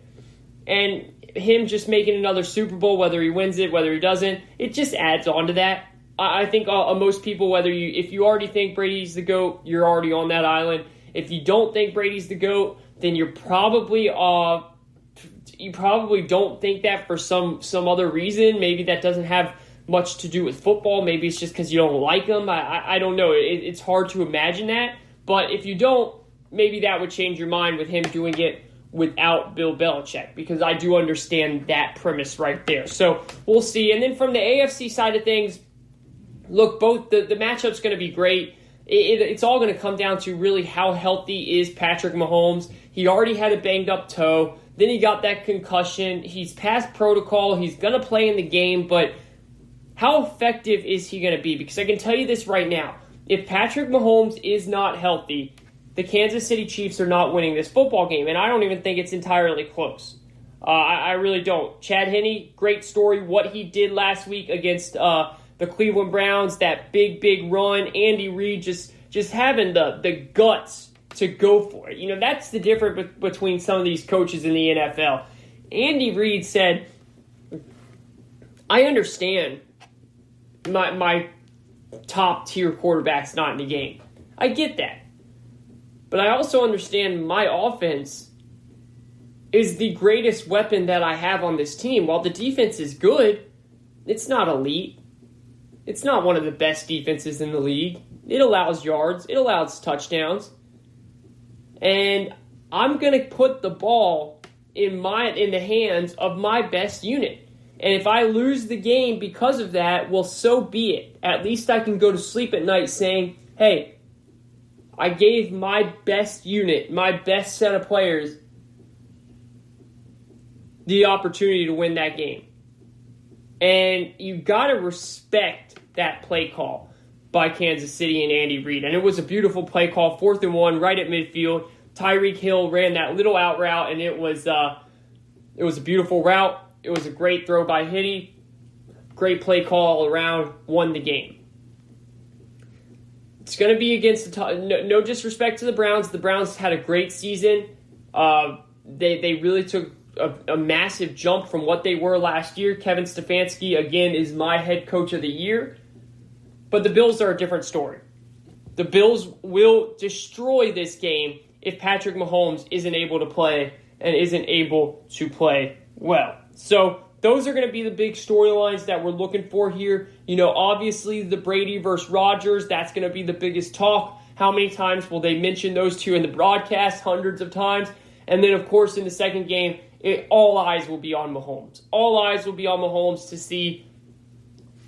Speaker 2: And him just making another Super Bowl, whether he wins it, whether he doesn't, it just adds on to that. I think most people, if you already think Brady's the GOAT, you're already on that island. If you don't think Brady's the GOAT, then you're probably you probably don't think that for some other reason. Maybe that doesn't have much to do with football. Maybe it's just because you don't like him. I don't know. It's hard to imagine that. But if you don't, maybe that would change your mind with him doing it without Bill Belichick, because I do understand that premise right there. So we'll see. And then from the AFC side of things, look, both the matchup's going to be great. It's all going to come down to really how healthy is Patrick Mahomes. He already had a banged-up toe. Then he got that concussion. He's past protocol. He's going to play in the game, but how effective is he going to be? Because I can tell you this right now. If Patrick Mahomes is not healthy, the Kansas City Chiefs are not winning this football game, and I don't even think it's entirely close. I really don't. Chad Henne, great story. What he did last week against the Cleveland Browns, that big run. Andy Reid just having the guts to go for it. That's the difference between some of these coaches in the NFL. Andy Reid said, I understand my top-tier quarterbacks not in the game. I get that. But I also understand my offense is the greatest weapon that I have on this team. While the defense is good, it's not elite. It's not one of the best defenses in the league. It allows yards. It allows touchdowns. And I'm going to put the ball in the hands of my best unit. And if I lose the game because of that, well, so be it. At least I can go to sleep at night saying, hey, I gave my best unit, my best set of players, the opportunity to win that game. And you got to respect that play call by Kansas City and Andy Reid. And it was a beautiful play call, 4th and 1, right at midfield. Tyreek Hill ran that little out route, and it was a beautiful route. It was a great throw by Hiddie. Great play call all around. Won the game. It's going to be against no disrespect to the Browns. The Browns had a great season. They really took a massive jump from what they were last year. Kevin Stefanski, again, is my head coach of the year. But the Bills are a different story. The Bills will destroy this game if Patrick Mahomes isn't able to play and isn't able to play well. So those are going to be the big storylines that we're looking for here. You know, obviously the Brady versus Rodgers, that's going to be the biggest talk. How many times will they mention those two in the broadcast? Hundreds of times. And then, of course, in the second game, all eyes will be on Mahomes. All eyes will be on Mahomes to see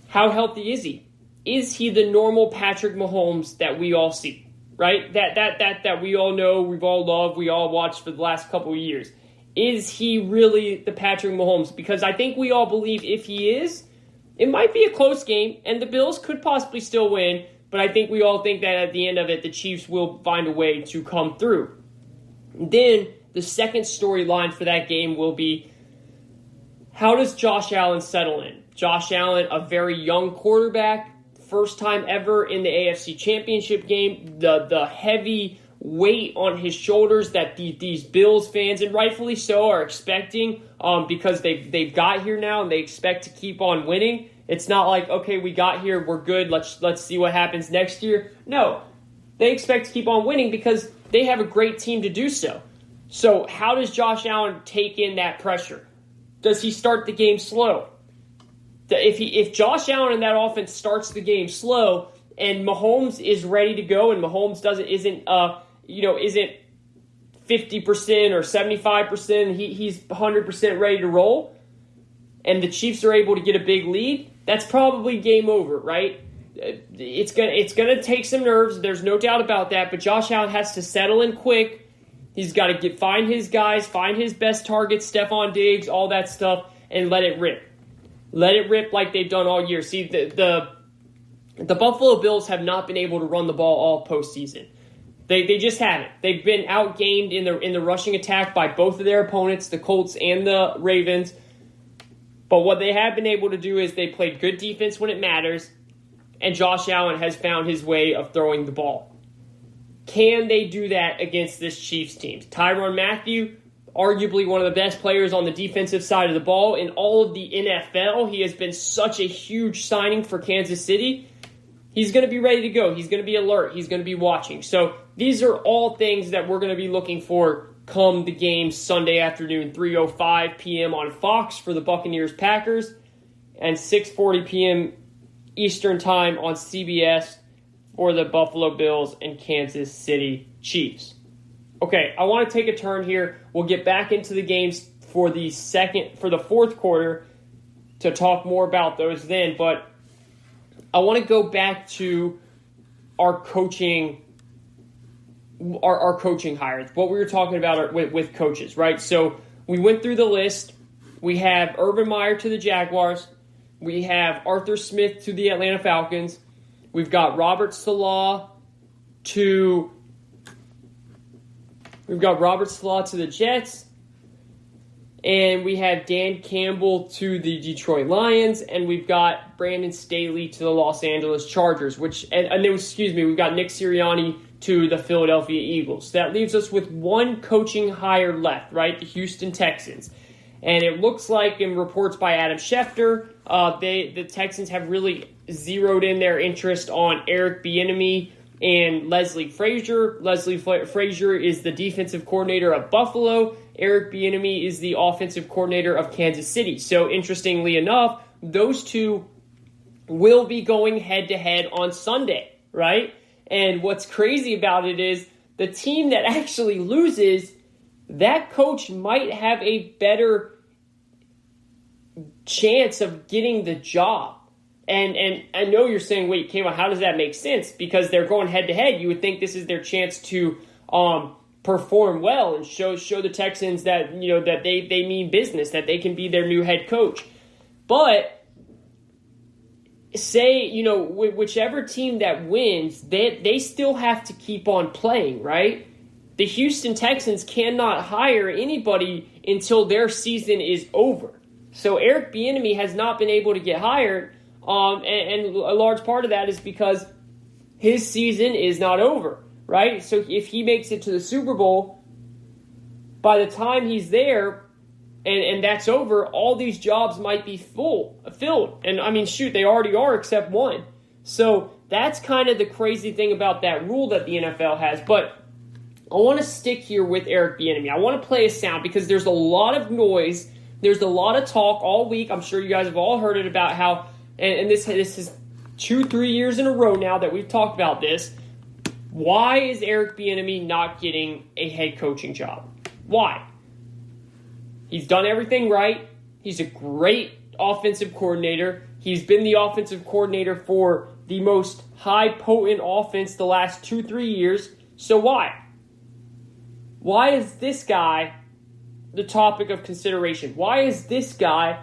Speaker 2: how healthy is he. Is he the normal Patrick Mahomes that we all see, right? That we all know, we've all loved, we all watched for the last couple of years. Is he really the Patrick Mahomes? Because I think we all believe if he is, it might be a close game, and the Bills could possibly still win, but I think we all think that at the end of it, the Chiefs will find a way to come through. Then the second storyline for that game will be, how does Josh Allen settle in? Josh Allen, a very young quarterback, first time ever in the AFC Championship game, the heavy weight on his shoulders that these Bills fans, and rightfully so, are expecting because they've got here now and they expect to keep on winning. It's not like, okay, we got here, we're good, let's see what happens next year. No, they expect to keep on winning because they have a great team to do so. So how does Josh Allen take in that pressure? Does he start the game slow? If Josh Allen in that offense starts the game slow and Mahomes is ready to go and Mahomes isn't 50% or 75%, he's 100% ready to roll, and the Chiefs are able to get a big lead, that's probably game over, right? It's gonna take some nerves, there's no doubt about that, but Josh Allen has to settle in quick. He's got to find his guys, find his best targets, Stephon Diggs, all that stuff, and let it rip. Let it rip like they've done all year. See, the Buffalo Bills have not been able to run the ball all postseason. They just haven't. They've been outgained in the rushing attack by both of their opponents, the Colts and the Ravens. But what they have been able to do is they played good defense when it matters, and Josh Allen has found his way of throwing the ball. Can they do that against this Chiefs team? Tyrann Mathieu, arguably one of the best players on the defensive side of the ball in all of the NFL. He has been such a huge signing for Kansas City. He's going to be ready to go. He's going to be alert. He's going to be watching. So these are all things that we're going to be looking for come the game Sunday afternoon, 3:05 p.m. on Fox for the Buccaneers-Packers, and 6:40 p.m. Eastern Time on CBS for the Buffalo Bills and Kansas City Chiefs. Okay, I want to take a turn here. We'll get back into the games for the fourth quarter to talk more about those then, but I want to go back to our coaching hires, what we were talking about with coaches, right? So we went through the list. We have Urban Meyer to the Jaguars. We have Arthur Smith to the Atlanta Falcons. We've got Robert Saleh to the Jets. And we have Dan Campbell to the Detroit Lions. And we've got Brandon Staley to the Los Angeles Chargers. We've got Nick Sirianni to the Philadelphia Eagles. That leaves us with one coaching hire left, right? The Houston Texans. And it looks like, in reports by Adam Schefter, the Texans have really zeroed in their interest on Eric Bieniemy and Leslie Frazier. Leslie Frazier is the defensive coordinator of Buffalo. Eric Bieniemy is the offensive coordinator of Kansas City. So interestingly enough, those two will be going head-to-head on Sunday, right? And what's crazy about it is the team that actually loses, that coach might have a better chance of getting the job. And I know you're saying, wait, Kayvon, how does that make sense? Because they're going head-to-head. You would think this is their chance to perform well and show the Texans that, you know, that they mean business, that they can be their new head coach. But say, you know, whichever team that wins, they still have to keep on playing, right? The Houston Texans cannot hire anybody until their season is over. So Eric Bieniemy has not been able to get hired, and a large part of that is because his season is not over, right? So if he makes it to the Super Bowl, by the time he's there, and that's over, all these jobs might be filled. And I mean, shoot, they already are except one. So that's kind of the crazy thing about that rule that the NFL has. But I want to stick here with Eric Bieniemy. I want to play a sound because there's a lot of noise. There's a lot of talk all week. I'm sure you guys have all heard it about how, and this is 2-3 years in a row now that we've talked about this. Why is Eric Bieniemy not getting a head coaching job? Why? He's done everything right. He's a great offensive coordinator. He's been the offensive coordinator for the most high potent offense the last 2-3 years. So why? Why is this guy the topic of consideration? Why is this guy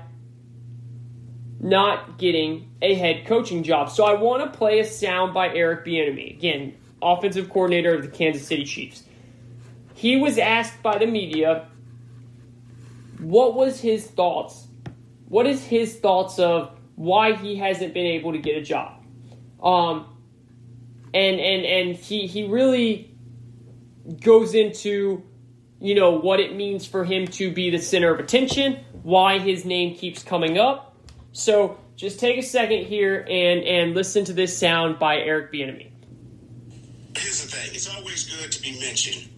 Speaker 2: not getting a head coaching job? So I want to play a sound by Eric Bieniemy. Again, offensive coordinator of the Kansas City Chiefs. He was asked by the media, what was his thoughts? What is his thoughts of why he hasn't been able to get a job? And he really goes into, you know, what it means for him to be the center of attention, why his name keeps coming up. So just take a second here and listen to this sound by Eric Bieniemy.
Speaker 6: Here's the thing. It's always good to be mentioned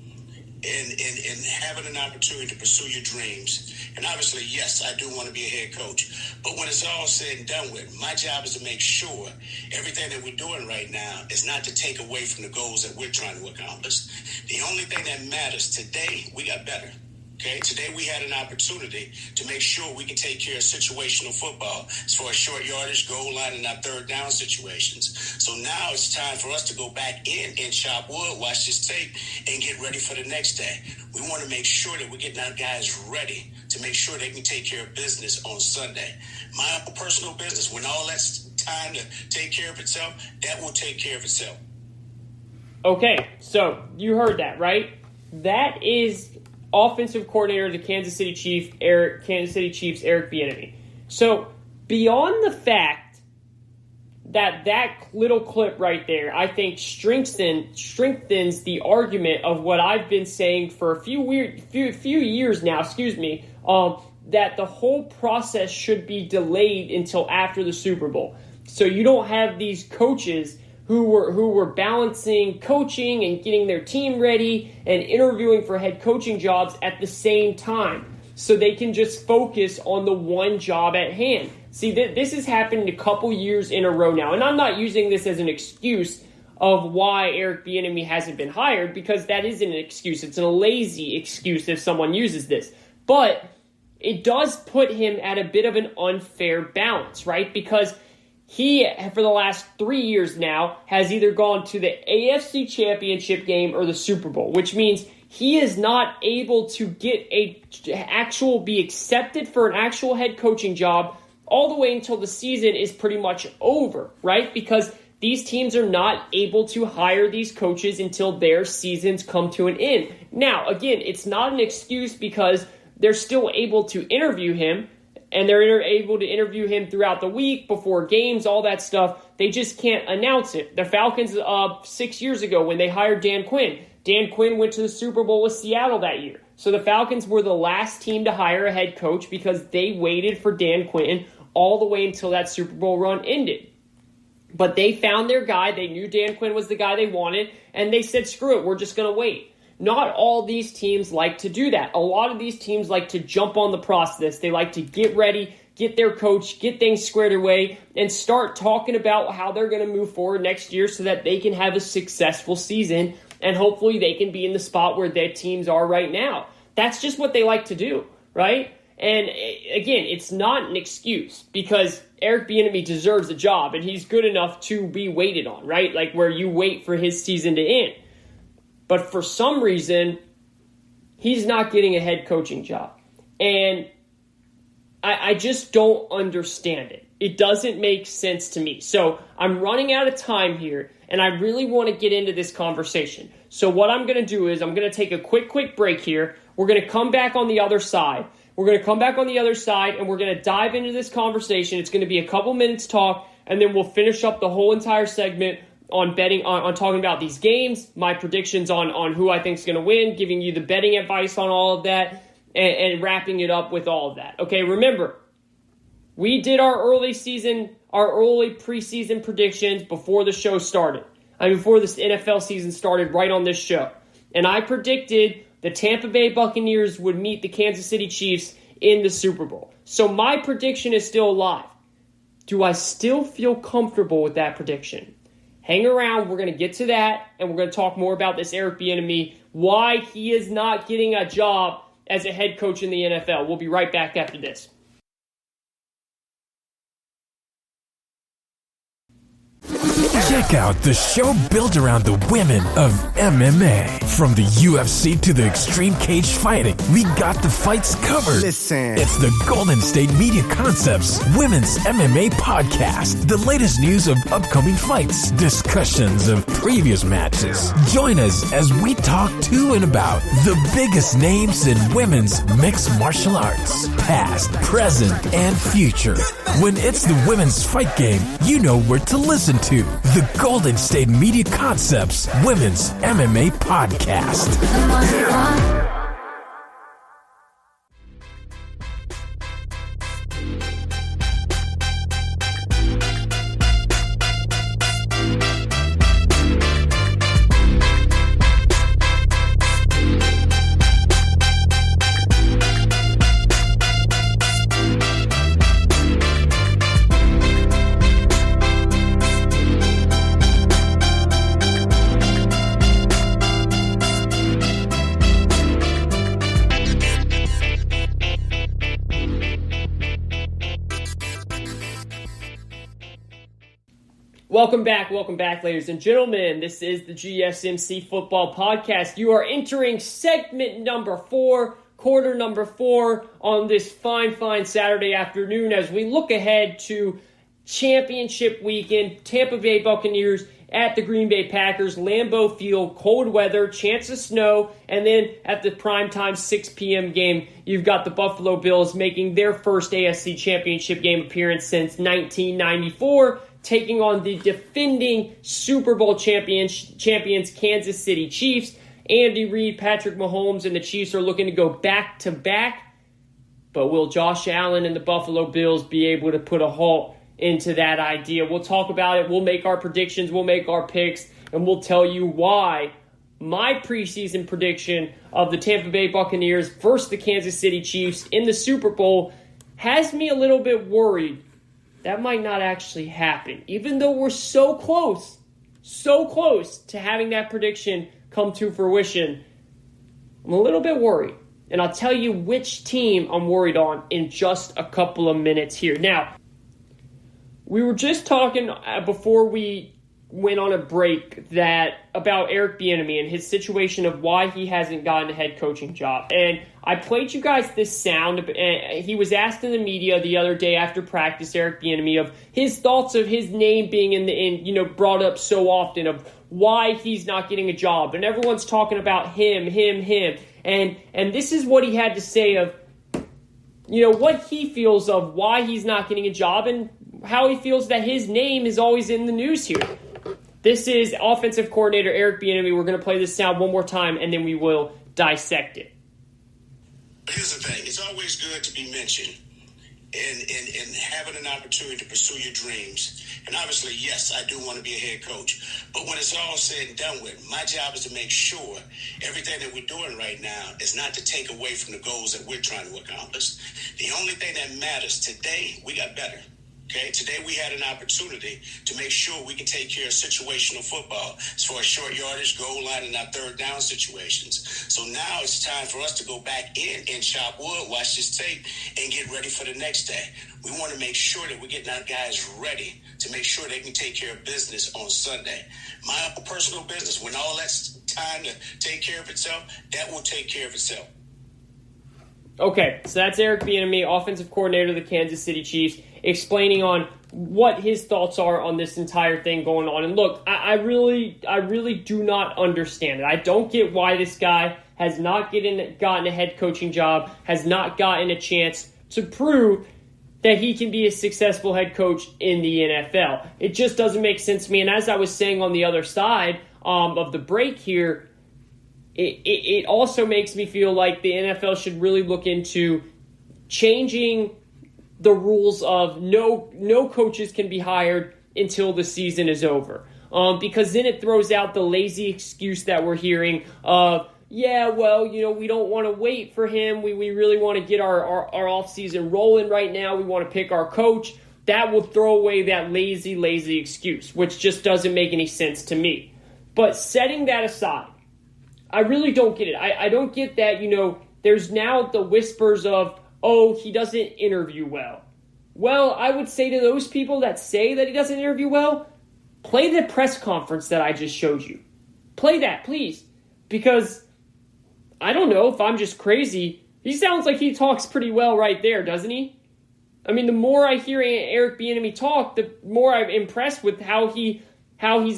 Speaker 6: and having an opportunity to pursue your dreams. And obviously, yes, I do want to be a head coach. But when it's all said and done with, my job is to make sure everything that we're doing right now is not to take away from the goals that we're trying to accomplish. The only thing that matters today, we got better. Okay, today we had an opportunity to make sure we can take care of situational football as far as short yardage, goal line, and our third down situations. So now it's time for us to go back in and chop wood, watch this tape, and get ready for the next day. We want to make sure that we're getting our guys ready to make sure they can take care of business on Sunday. My own personal business, when all that's time to take care of itself, that will take care of itself.
Speaker 2: Okay, so you heard that, right? That is offensive coordinator of the Kansas City Chiefs, Eric Bieniemy. So beyond the fact that little clip right there, I think strengthens the argument of what I've been saying for a few years now. That the whole process should be delayed until after the Super Bowl, so you don't have these coaches who were balancing coaching and getting their team ready and interviewing for head coaching jobs at the same time, so they can just focus on the one job at hand. See, this has happened a couple years in a row now, and I'm not using this as an excuse of why Eric Bieniemy hasn't been hired, because that isn't an excuse. It's a lazy excuse if someone uses this. But it does put him at a bit of an unfair balance, right? Because he, for the last 3 years now, has either gone to the AFC Championship game or the Super Bowl, which means he is not able to get be accepted for an actual head coaching job all the way until the season is pretty much over, right? Because these teams are not able to hire these coaches until their seasons come to an end. Now, again, it's not an excuse because they're still able to interview him, and they're able to interview him throughout the week, before games, all that stuff. They just can't announce it. The Falcons, 6 years ago, when they hired Dan Quinn went to the Super Bowl with Seattle that year. So the Falcons were the last team to hire a head coach because they waited for Dan Quinn all the way until that Super Bowl run ended. But they found their guy. They knew Dan Quinn was the guy they wanted, and they said, screw it, we're just going to wait. Not all these teams like to do that. A lot of these teams like to jump on the process. They like to get ready, get their coach, get things squared away, and start talking about how they're going to move forward next year so that they can have a successful season, and hopefully they can be in the spot where their teams are right now. That's just what they like to do, right? And again, it's not an excuse because Eric Bieniemy deserves a job and he's good enough to be waited on, right? Like where you wait for his season to end. But for some reason, he's not getting a head coaching job. And I just don't understand it. It doesn't make sense to me. So I'm running out of time here, and I really want to get into this conversation. So what I'm going to do is I'm going to take a quick break here. We're going to come back on the other side. And we're going to dive into this conversation. It's going to be a couple minutes talk, and then we'll finish up the whole entire segment on betting, on talking about these games, my predictions on who I think is going to win, giving you the betting advice on all of that, and wrapping it up with all of that. Okay, remember, we did our early preseason predictions before the show started. Before this NFL season started right on this show. And I predicted the Tampa Bay Buccaneers would meet the Kansas City Chiefs in the Super Bowl. So my prediction is still alive. Do I still feel comfortable with that prediction? Hang around. We're going to get to that, and we're going to talk more about this Eric Bieniemy, why he is not getting a job as a head coach in the NFL. We'll be right back after this.
Speaker 1: Check out the show built around the women of MMA. From the UFC to the extreme cage fighting, we got the fights covered.
Speaker 7: Listen.
Speaker 1: It's the Golden State Media Concepts Women's MMA Podcast. The latest news of upcoming fights, discussions of previous matches. Join us as we talk to and about the biggest names in women's mixed martial arts, past, present, and future. When it's the women's fight game, you know where to listen to. The Golden State Media Concepts Women's MMA Podcast.
Speaker 2: Welcome back, ladies and gentlemen. This is the GSMC Football Podcast. You are entering segment number 4, quarter number 4 on this fine Saturday afternoon as we look ahead to championship weekend. Tampa Bay Buccaneers at the Green Bay Packers, Lambeau Field, cold weather, chance of snow, and then at the primetime 6 p.m. game, you've got the Buffalo Bills making their first AFC championship game appearance since 1994. Taking on the defending Super Bowl champions Kansas City Chiefs. Andy Reid, Patrick Mahomes, and the Chiefs are looking to go back-to-back. But will Josh Allen and the Buffalo Bills be able to put a halt into that idea? We'll talk about it. We'll make our predictions. We'll make our picks. And we'll tell you why my preseason prediction of the Tampa Bay Buccaneers versus the Kansas City Chiefs in the Super Bowl has me a little bit worried that might not actually happen. Even though we're so close to having that prediction come to fruition, I'm a little bit worried. And I'll tell you which team I'm worried on in just a couple of minutes here. Now, we were just talking before we went on a break about Eric Bieniemy and his situation of why he hasn't gotten a head coaching job. And I played you guys this sound. He was asked in the media the other day after practice, Eric Bieniemy, of his thoughts of his name being brought up so often of why he's not getting a job. And everyone's talking about him. And this is what he had to say of, what he feels of why he's not getting a job and how he feels that his name is always in the news here. This is offensive coordinator Eric Bieniemy. We're going to play this sound one more time, and then we will dissect it.
Speaker 6: Here's the thing. It's always good to be mentioned. and having an opportunity to pursue your dreams. And obviously, yes, I do want to be a head coach. But when it's all said and done with, my job is to make sure everything that we're doing right now is not to take away from the goals that we're trying to accomplish. The only thing that matters today, we got better. Okay, today we had an opportunity to make sure we can take care of situational football as far as short yardage, goal line, and our third down situations. So now it's time for us to go back in and chop wood, watch this tape, and get ready for the next day. We want to make sure that we're getting our guys ready to make sure they can take care of business on Sunday. My personal business, when all that's time to take care of itself, that will take care of itself.
Speaker 2: Okay, so that's Eric Bieniemy, offensive coordinator of the Kansas City Chiefs, explaining on what his thoughts are on this entire thing going on. And look, I really do not understand it. I don't get why this guy has not gotten a head coaching job, has not gotten a chance to prove that he can be a successful head coach in the NFL. It just doesn't make sense to me. And as I was saying on the other side of the break here, it also makes me feel like the NFL should really look into changing the rules of no coaches can be hired until the season is over. Because then it throws out the lazy excuse that we're hearing of, yeah, well, we don't want to wait for him. We really want to get our offseason rolling right now. We want to pick our coach. That will throw away that lazy excuse, which just doesn't make any sense to me. But setting that aside, I really don't get it. I don't get that, there's now the whispers of, oh, he doesn't interview well. Well, I would say to those people that say that he doesn't interview well, play the press conference that I just showed you. Play that, please. Because I don't know if I'm just crazy. He sounds like he talks pretty well right there, doesn't he? I mean, the more I hear Eric Bieniemy talk, the more I'm impressed with how he's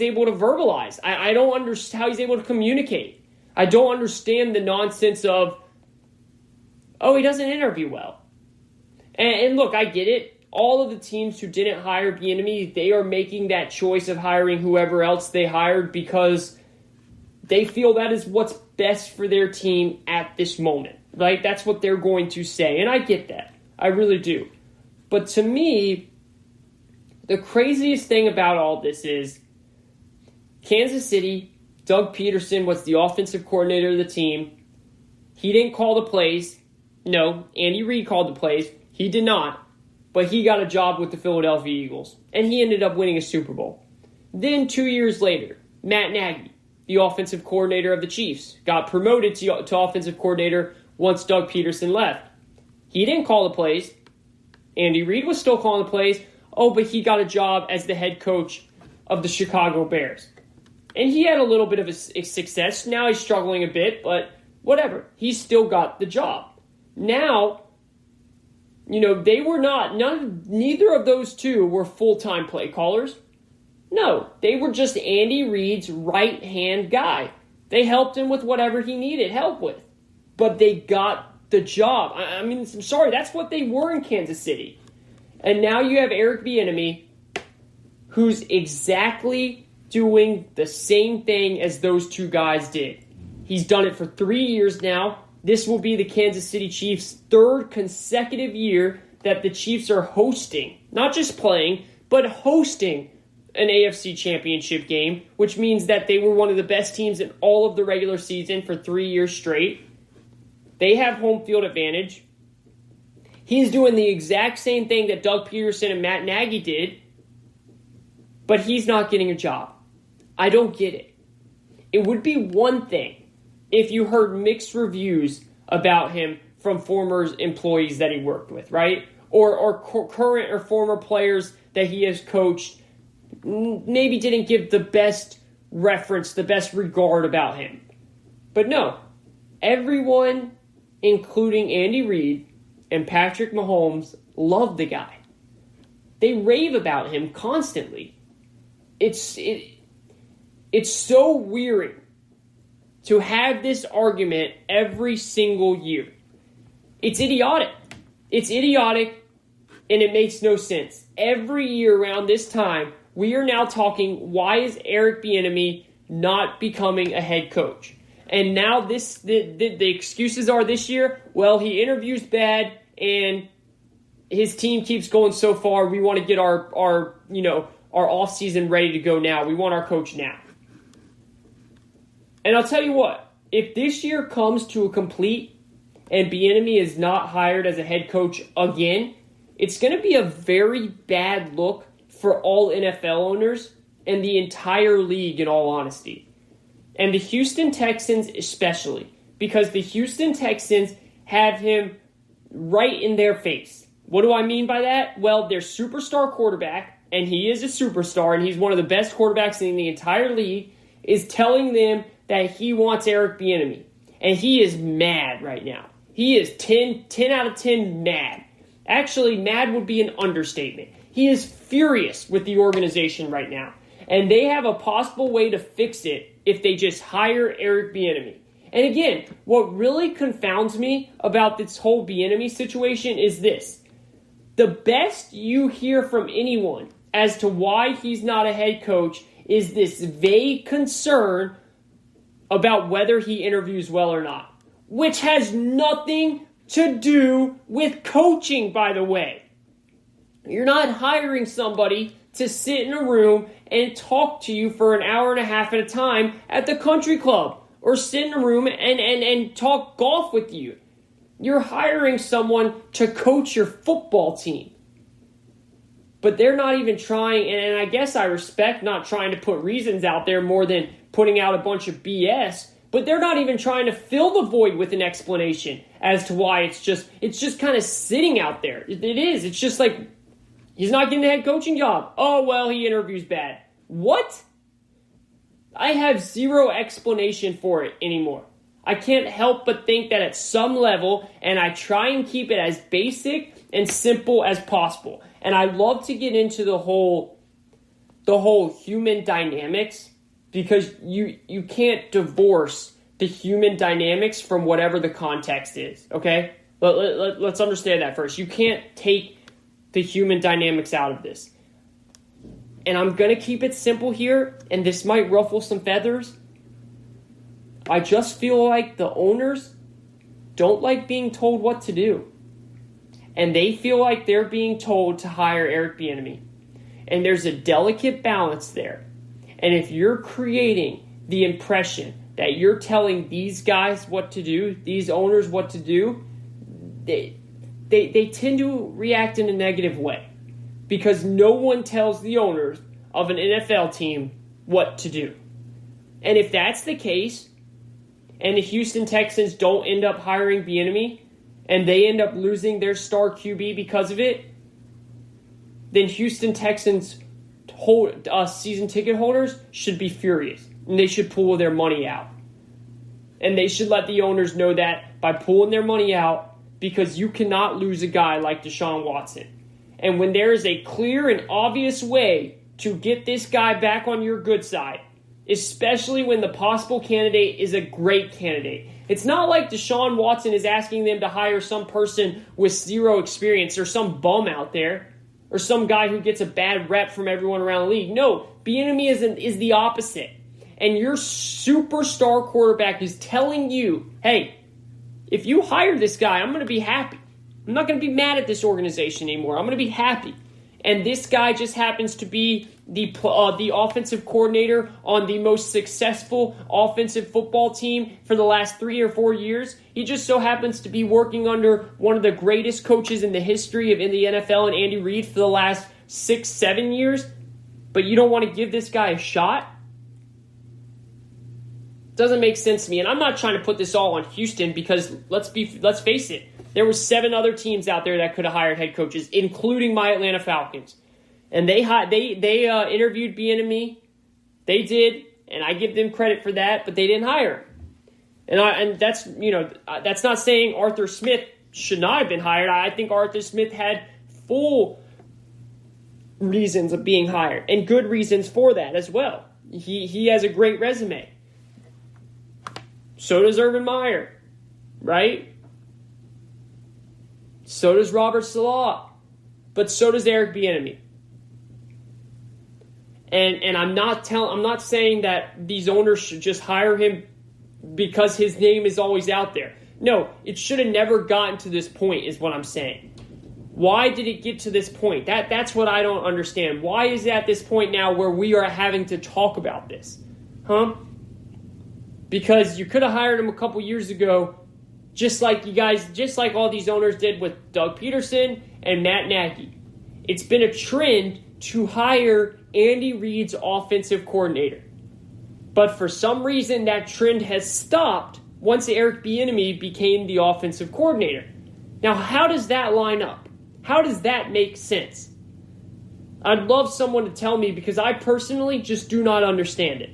Speaker 2: able to verbalize. I don't understand how he's able to communicate. I don't understand the nonsense of, oh, he doesn't interview well. And look, I get it. All of the teams who didn't hire Bieniemy, they are making that choice of hiring whoever else they hired because they feel that is what's best for their team at this moment. Right? That's what they're going to say. And I get that. I really do. But to me, the craziest thing about all this is Kansas City, Doug Peterson was the offensive coordinator of the team. He didn't call the plays. No, Andy Reid called the plays. He did not. But he got a job with the Philadelphia Eagles. And he ended up winning a Super Bowl. Then 2 years later, Matt Nagy, the offensive coordinator of the Chiefs, got promoted to offensive coordinator once Doug Peterson left. He didn't call the plays. Andy Reid was still calling the plays. Oh, but he got a job as the head coach of the Chicago Bears. And he had a little bit of a success. Now he's struggling a bit, but whatever. He still got the job. Now, they were neither of those two were full-time play callers. No, they were just Andy Reid's right-hand guy. They helped him with whatever he needed help with. But they got the job. I'm sorry, that's what they were in Kansas City. And now you have Eric Bieniemy, who's exactly doing the same thing as those two guys did. He's done it for 3 years now. This will be the Kansas City Chiefs' third consecutive year that the Chiefs are hosting, not just playing, but hosting an AFC championship game, which means that they were one of the best teams in all of the regular season for 3 years straight. They have home field advantage. He's doing the exact same thing that Doug Peterson and Matt Nagy did, but he's not getting a job. I don't get it. It would be one thing if you heard mixed reviews about him from former employees that he worked with, right? Or current or former players that he has coached maybe didn't give the best reference, the best regard about him. But no, everyone, including Andy Reid and Patrick Mahomes, love the guy. They rave about him constantly. It's so weary to have this argument every single year. It's idiotic. It's idiotic, and it makes no sense. Every year around this time, we are now talking, why is Eric Bieniemy not becoming a head coach? And now the excuses are this year, well, he interviews bad, and his team keeps going so far. We want to get our offseason ready to go now. We want our coach now. And I'll tell you what, if this year comes to a complete and Bieniemy is not hired as a head coach again, it's going to be a very bad look for all NFL owners and the entire league, in all honesty. And the Houston Texans especially, because the Houston Texans have him right in their face. What do I mean by that? Well, their superstar quarterback, and he is a superstar, and he's one of the best quarterbacks in the entire league, is telling them that he wants Eric Bieniemy. And he is mad right now. He is 10 out of 10 mad. Actually, mad would be an understatement. He is furious with the organization right now. And they have a possible way to fix it if they just hire Eric Bieniemy. And again, what really confounds me about this whole Bieniemy situation is this. The best you hear from anyone as to why he's not a head coach is this vague concern about whether he interviews well or not, which has nothing to do with coaching, by the way. You're not hiring somebody to sit in a room and talk to you for an hour and a half at a time at the country club, or sit in a room and talk golf with you. You're hiring someone to coach your football team. But they're not even trying, and I guess I respect not trying to put reasons out there more than putting out a bunch of BS, but they're not even trying to fill the void with an explanation as to why it's just kind of sitting out there. It is. It's just like, he's not getting a head coaching job. Oh, well, he interviews bad. What? I have zero explanation for it anymore. I can't help but think that at some level, and I try and keep it as basic and simple as possible. And I love to get into the whole human dynamics, because you can't divorce the human dynamics from whatever the context is, okay? Let's understand that first. You can't take the human dynamics out of this. And I'm going to keep it simple here, and this might ruffle some feathers. I just feel like the owners don't like being told what to do. And they feel like they're being told to hire Eric Bieniemy. And there's a delicate balance there. And if you're creating the impression that you're telling these guys what to do, these owners what to do, they tend to react in a negative way. Because no one tells the owners of an NFL team what to do. And if that's the case, and the Houston Texans don't end up hiring Bieniemy, and they end up losing their star QB because of it, then Houston Texans season ticket holders should be furious. And they should pull their money out. And they should let the owners know that by pulling their money out, because you cannot lose a guy like Deshaun Watson. And when there is a clear and obvious way to get this guy back on your good side, especially when the possible candidate is a great candidate. It's not like Deshaun Watson is asking them to hire some person with zero experience or some bum out there or some guy who gets a bad rep from everyone around the league. No, Bieniemy is the opposite. And your superstar quarterback is telling you, hey, if you hire this guy, I'm going to be happy. I'm not going to be mad at this organization anymore. I'm going to be happy. And this guy just happens to be the offensive coordinator on the most successful offensive football team for the last 3 or 4 years. He just so happens to be working under one of the greatest coaches in the history of in the NFL, and Andy Reid, for the last 6-7 years. But you don't want to give this guy a shot? Doesn't make sense to me. And I'm not trying to put this all on Houston, because let's face it. There were 7 other teams out there that could have hired head coaches, including my Atlanta Falcons. And they interviewed Bieniemy. They did, and I give them credit for that, but they didn't hire him. And that's not saying Arthur Smith should not have been hired. I think Arthur Smith had full reasons of being hired, and good reasons for that as well. He has a great resume. So does Urban Meyer, right? So does Robert Saleh, but so does Eric Bieniemy. And I'm not saying that these owners should just hire him because his name is always out there. No, it should have never gotten to this point, is what I'm saying. Why did it get to this point? That's what I don't understand. Why is it at this point now where we are having to talk about this? Because you could have hired him a couple years ago, just like all these owners did with Doug Peterson and Matt Nagy. It's been a trend to hire Andy Reid's offensive coordinator. But for some reason, that trend has stopped once Eric Bieniemy became the offensive coordinator. Now, how does that line up? How does that make sense? I'd love someone to tell me, because I personally just do not understand it.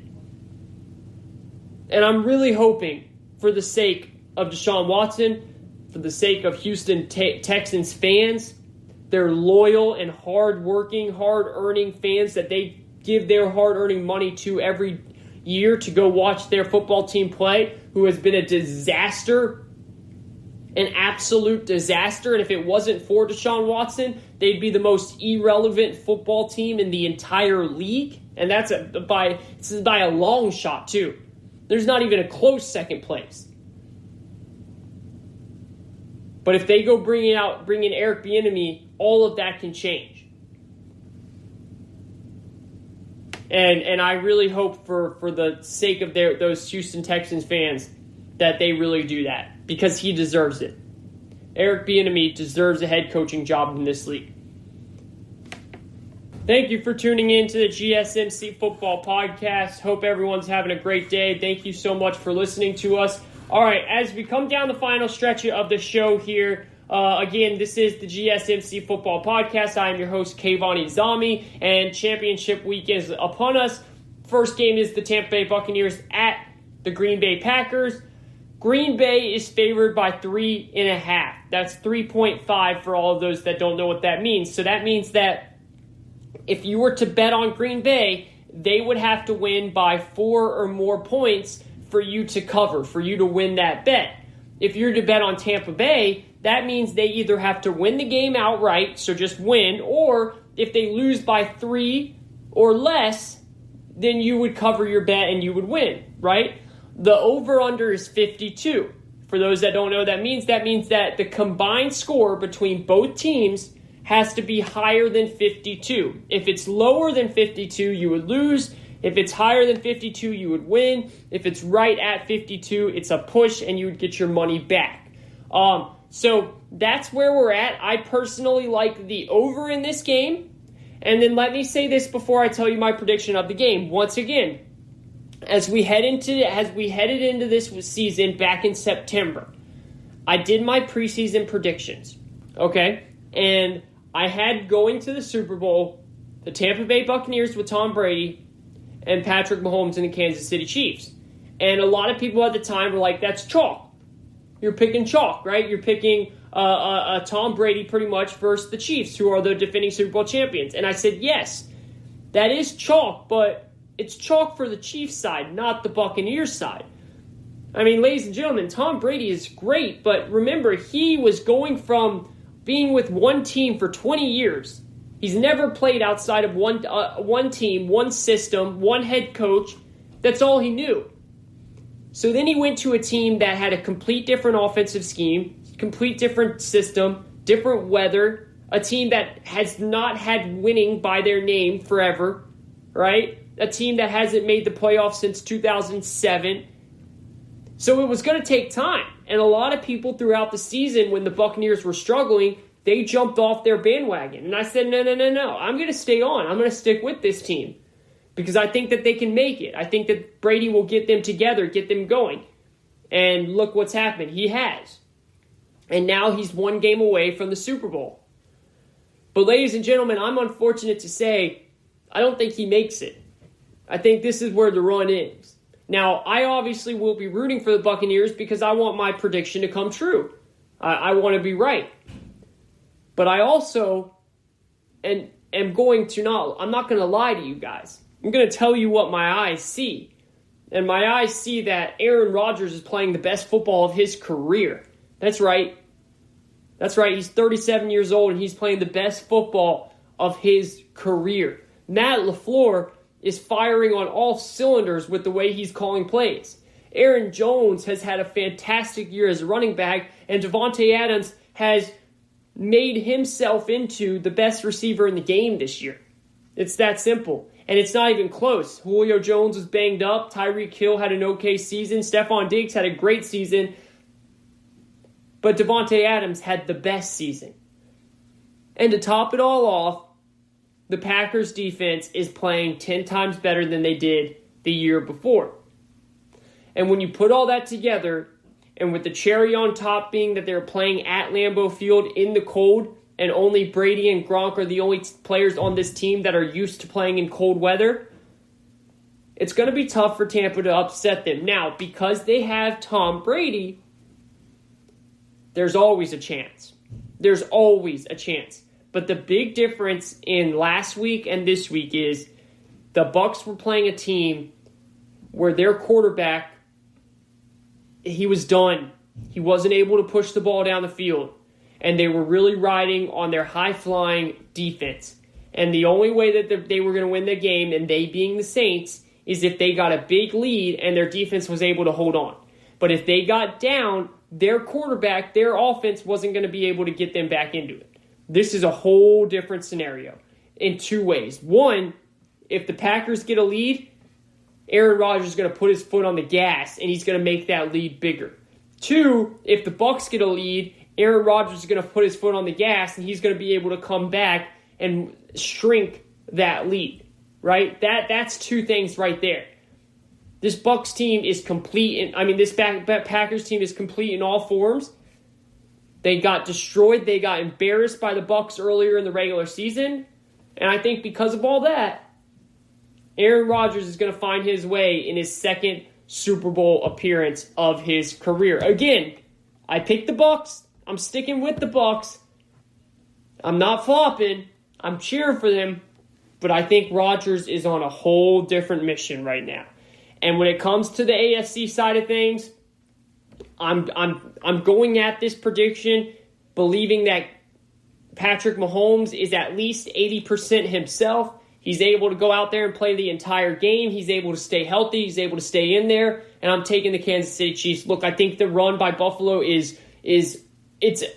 Speaker 2: And I'm really hoping, for the sake of Deshaun Watson, for the sake of Houston Texans fans, they're loyal and hard-working, hard-earning fans that they give their hard-earning money to every year to go watch their football team play, who has been a disaster, an absolute disaster. And if it wasn't for Deshaun Watson, they'd be the most irrelevant football team in the entire league. And that's by a long shot, too. There's not even a close second place. But if they go bring in Eric Bieniemy, all of that can change. And I really hope for the sake of those Houston Texans fans that they really do that, because he deserves it. Eric Bieniemy deserves a head coaching job in this league. Thank you for tuning in to the GSMC Football Podcast. Hope everyone's having a great day. Thank you so much for listening to us. All right, as we come down the final stretch of the show here, again, this is the GSMC Football Podcast. I am your host, Kayvon Izami, and championship week is upon us. First game is the Tampa Bay Buccaneers at the Green Bay Packers. Green Bay is favored by 3.5. That's 3.5 for all of those that don't know what that means. So that means that if you were to bet on Green Bay, they would have to win by 4 or more points for you to cover, for you to win that bet. If you're to bet on Tampa Bay, that means they either have to win the game outright, so just win, or if they lose by 3 or less, then you would cover your bet and you would win, right? The over-under is 52. For those that don't know what that means that the combined score between both teams has to be higher than 52. If it's lower than 52, you would lose. If it's higher than 52, you would win. If it's right at 52, it's a push and you would get your money back. So that's where we're at. I personally like the over in this game. And then let me say this before I tell you my prediction of the game. Once again, as we headed into this season back in September, I did my preseason predictions. Okay? And I had going to the Super Bowl the Tampa Bay Buccaneers with Tom Brady and Patrick Mahomes and the Kansas City Chiefs. And a lot of people at the time were like, that's chalk. You're picking chalk, right? You're picking Tom Brady pretty much versus the Chiefs, who are the defending Super Bowl champions. And I said, yes, that is chalk, but it's chalk for the Chiefs side, not the Buccaneers side. I mean, ladies and gentlemen, Tom Brady is great, but remember, he was going from being with one team for 20 years. He's never played outside of one team, one system, one head coach. That's all he knew. So then he went to a team that had a complete different offensive scheme, complete different system, different weather, a team that has not had winning by their name forever, right? A team that hasn't made the playoffs since 2007. So it was going to take time. And a lot of people throughout the season, when the Buccaneers were struggling, they jumped off their bandwagon. And I said, no. I'm going to stay on. I'm going to stick with this team because I think that they can make it. I think that Brady will get them together, get them going. And look what's happened. He has. And now he's one game away from the Super Bowl. But ladies and gentlemen, I'm unfortunate to say I don't think he makes it. I think this is where the run is. Now, I obviously will be rooting for the Buccaneers because I want my prediction to come true. I want to be right. But I also am going to not, I'm not going to lie to you guys. I'm going to tell you what my eyes see. And my eyes see that Aaron Rodgers is playing the best football of his career. That's right. That's right. He's 37 years old and he's playing the best football of his career. Matt LaFleur is firing on all cylinders with the way he's calling plays. Aaron Jones has had a fantastic year as a running back, and Devontae Adams has made himself into the best receiver in the game this year. It's that simple. And it's not even close. Julio Jones was banged up. Tyreek Hill had an okay season. Stephon Diggs had a great season. But Devontae Adams had the best season. And to top it all off, the Packers defense is playing 10 times better than they did the year before. And when you put all that together, and with the cherry on top being that they're playing at Lambeau Field in the cold, and only Brady and Gronk are the only players on this team that are used to playing in cold weather, it's going to be tough for Tampa to upset them. Now, because they have Tom Brady, there's always a chance. There's always a chance. But the big difference in last week and this week is the Bucs were playing a team where their quarterback, he was done. He wasn't able to push the ball down the field. And they were really riding on their high-flying defense. And the only way that they were going to win the game, and they being the Saints, is if they got a big lead and their defense was able to hold on. But if they got down, their quarterback, their offense wasn't going to be able to get them back into it. This is a whole different scenario in two ways. One, if the Packers get a lead, Aaron Rodgers is going to put his foot on the gas, and he's going to make that lead bigger. Two, if the Bucs get a lead, Aaron Rodgers is going to put his foot on the gas, and he's going to be able to come back and shrink that lead, right? That's two things right there. This Bucs team is complete. This Packers team is complete in all forms. They got destroyed. They got embarrassed by the Bucs earlier in the regular season. And I think because of all that, Aaron Rodgers is going to find his way in his second Super Bowl appearance of his career. Again, I picked the Bucs. I'm sticking with the Bucs. I'm not flopping. I'm cheering for them. But I think Rodgers is on a whole different mission right now. And when it comes to the AFC side of things, I'm going at this prediction believing that Patrick Mahomes is at least 80% himself. He's able to go out there and play the entire game. He's able to stay healthy. He's able to stay in there. And I'm taking the Kansas City Chiefs. Look, I think the run by Buffalo is it's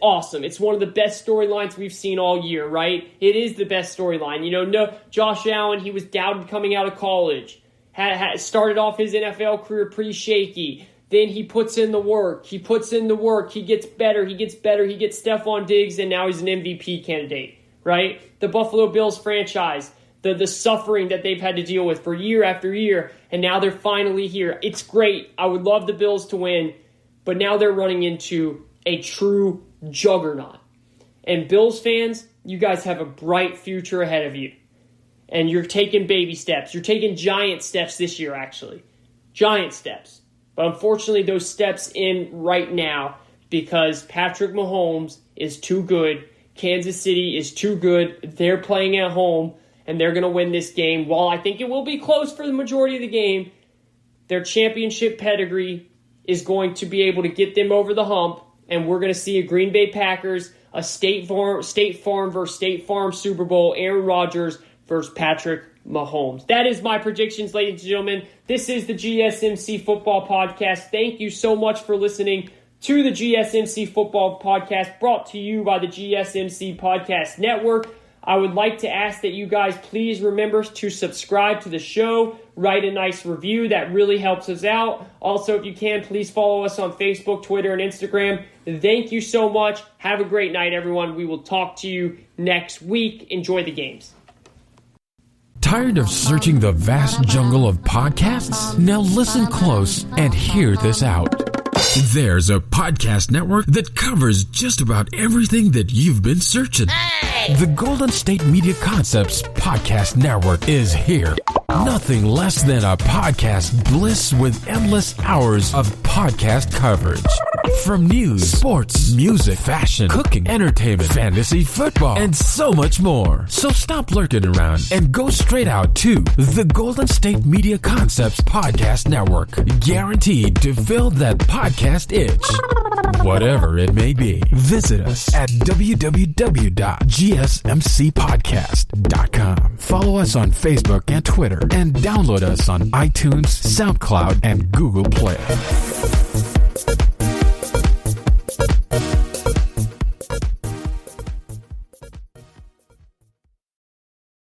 Speaker 2: awesome. It's one of the best storylines we've seen all year, right? It is the best storyline. No, Josh Allen, he was doubted coming out of college. Had started off his NFL career pretty shaky. Then he puts in the work. He gets better. He gets Stephon Diggs, and now he's an MVP candidate, right? The Buffalo Bills franchise, the suffering that they've had to deal with for year after year, and now they're finally here. It's great. I would love the Bills to win, but now they're running into a true juggernaut. And Bills fans, you guys have a bright future ahead of you. And you're taking baby steps. You're taking giant steps this year, actually. Giant steps. But unfortunately, those steps end right now because Patrick Mahomes is too good. Kansas City is too good. They're playing at home, and they're going to win this game. While I think it will be close for the majority of the game, their championship pedigree is going to be able to get them over the hump, and we're going to see a Green Bay Packers, a State Farm versus State Farm Super Bowl, Aaron Rodgers versus Patrick Mahomes. That is my predictions, ladies and gentlemen. This is the GSMC Football Podcast. Thank you so much for listening to the GSMC Football Podcast, brought to you by the GSMC Podcast Network. I would like to ask that you guys please remember to subscribe to the show, write a nice review. That really helps us out. Also, if you can, please follow us on Facebook, Twitter, and Instagram. Thank you so much. Have a great night, everyone. We will talk to you next week. Enjoy the games.
Speaker 1: Tired of searching the vast jungle of podcasts? Now listen close and hear this out. There's a podcast network that covers just about everything that you've been searching. The Golden State Media Concepts Podcast Network is here. Nothing less than a podcast bliss with endless hours of podcast coverage. From news, sports, music, fashion, cooking, entertainment, fantasy, football, and so much more. So stop lurking around and go straight out to the Golden State Media Concepts Podcast Network. Guaranteed to fill that podcast itch. Whatever it may be. Visit us at www.gsmcpodcast.com. Follow us on Facebook and Twitter, and download us on iTunes, SoundCloud, and Google Play.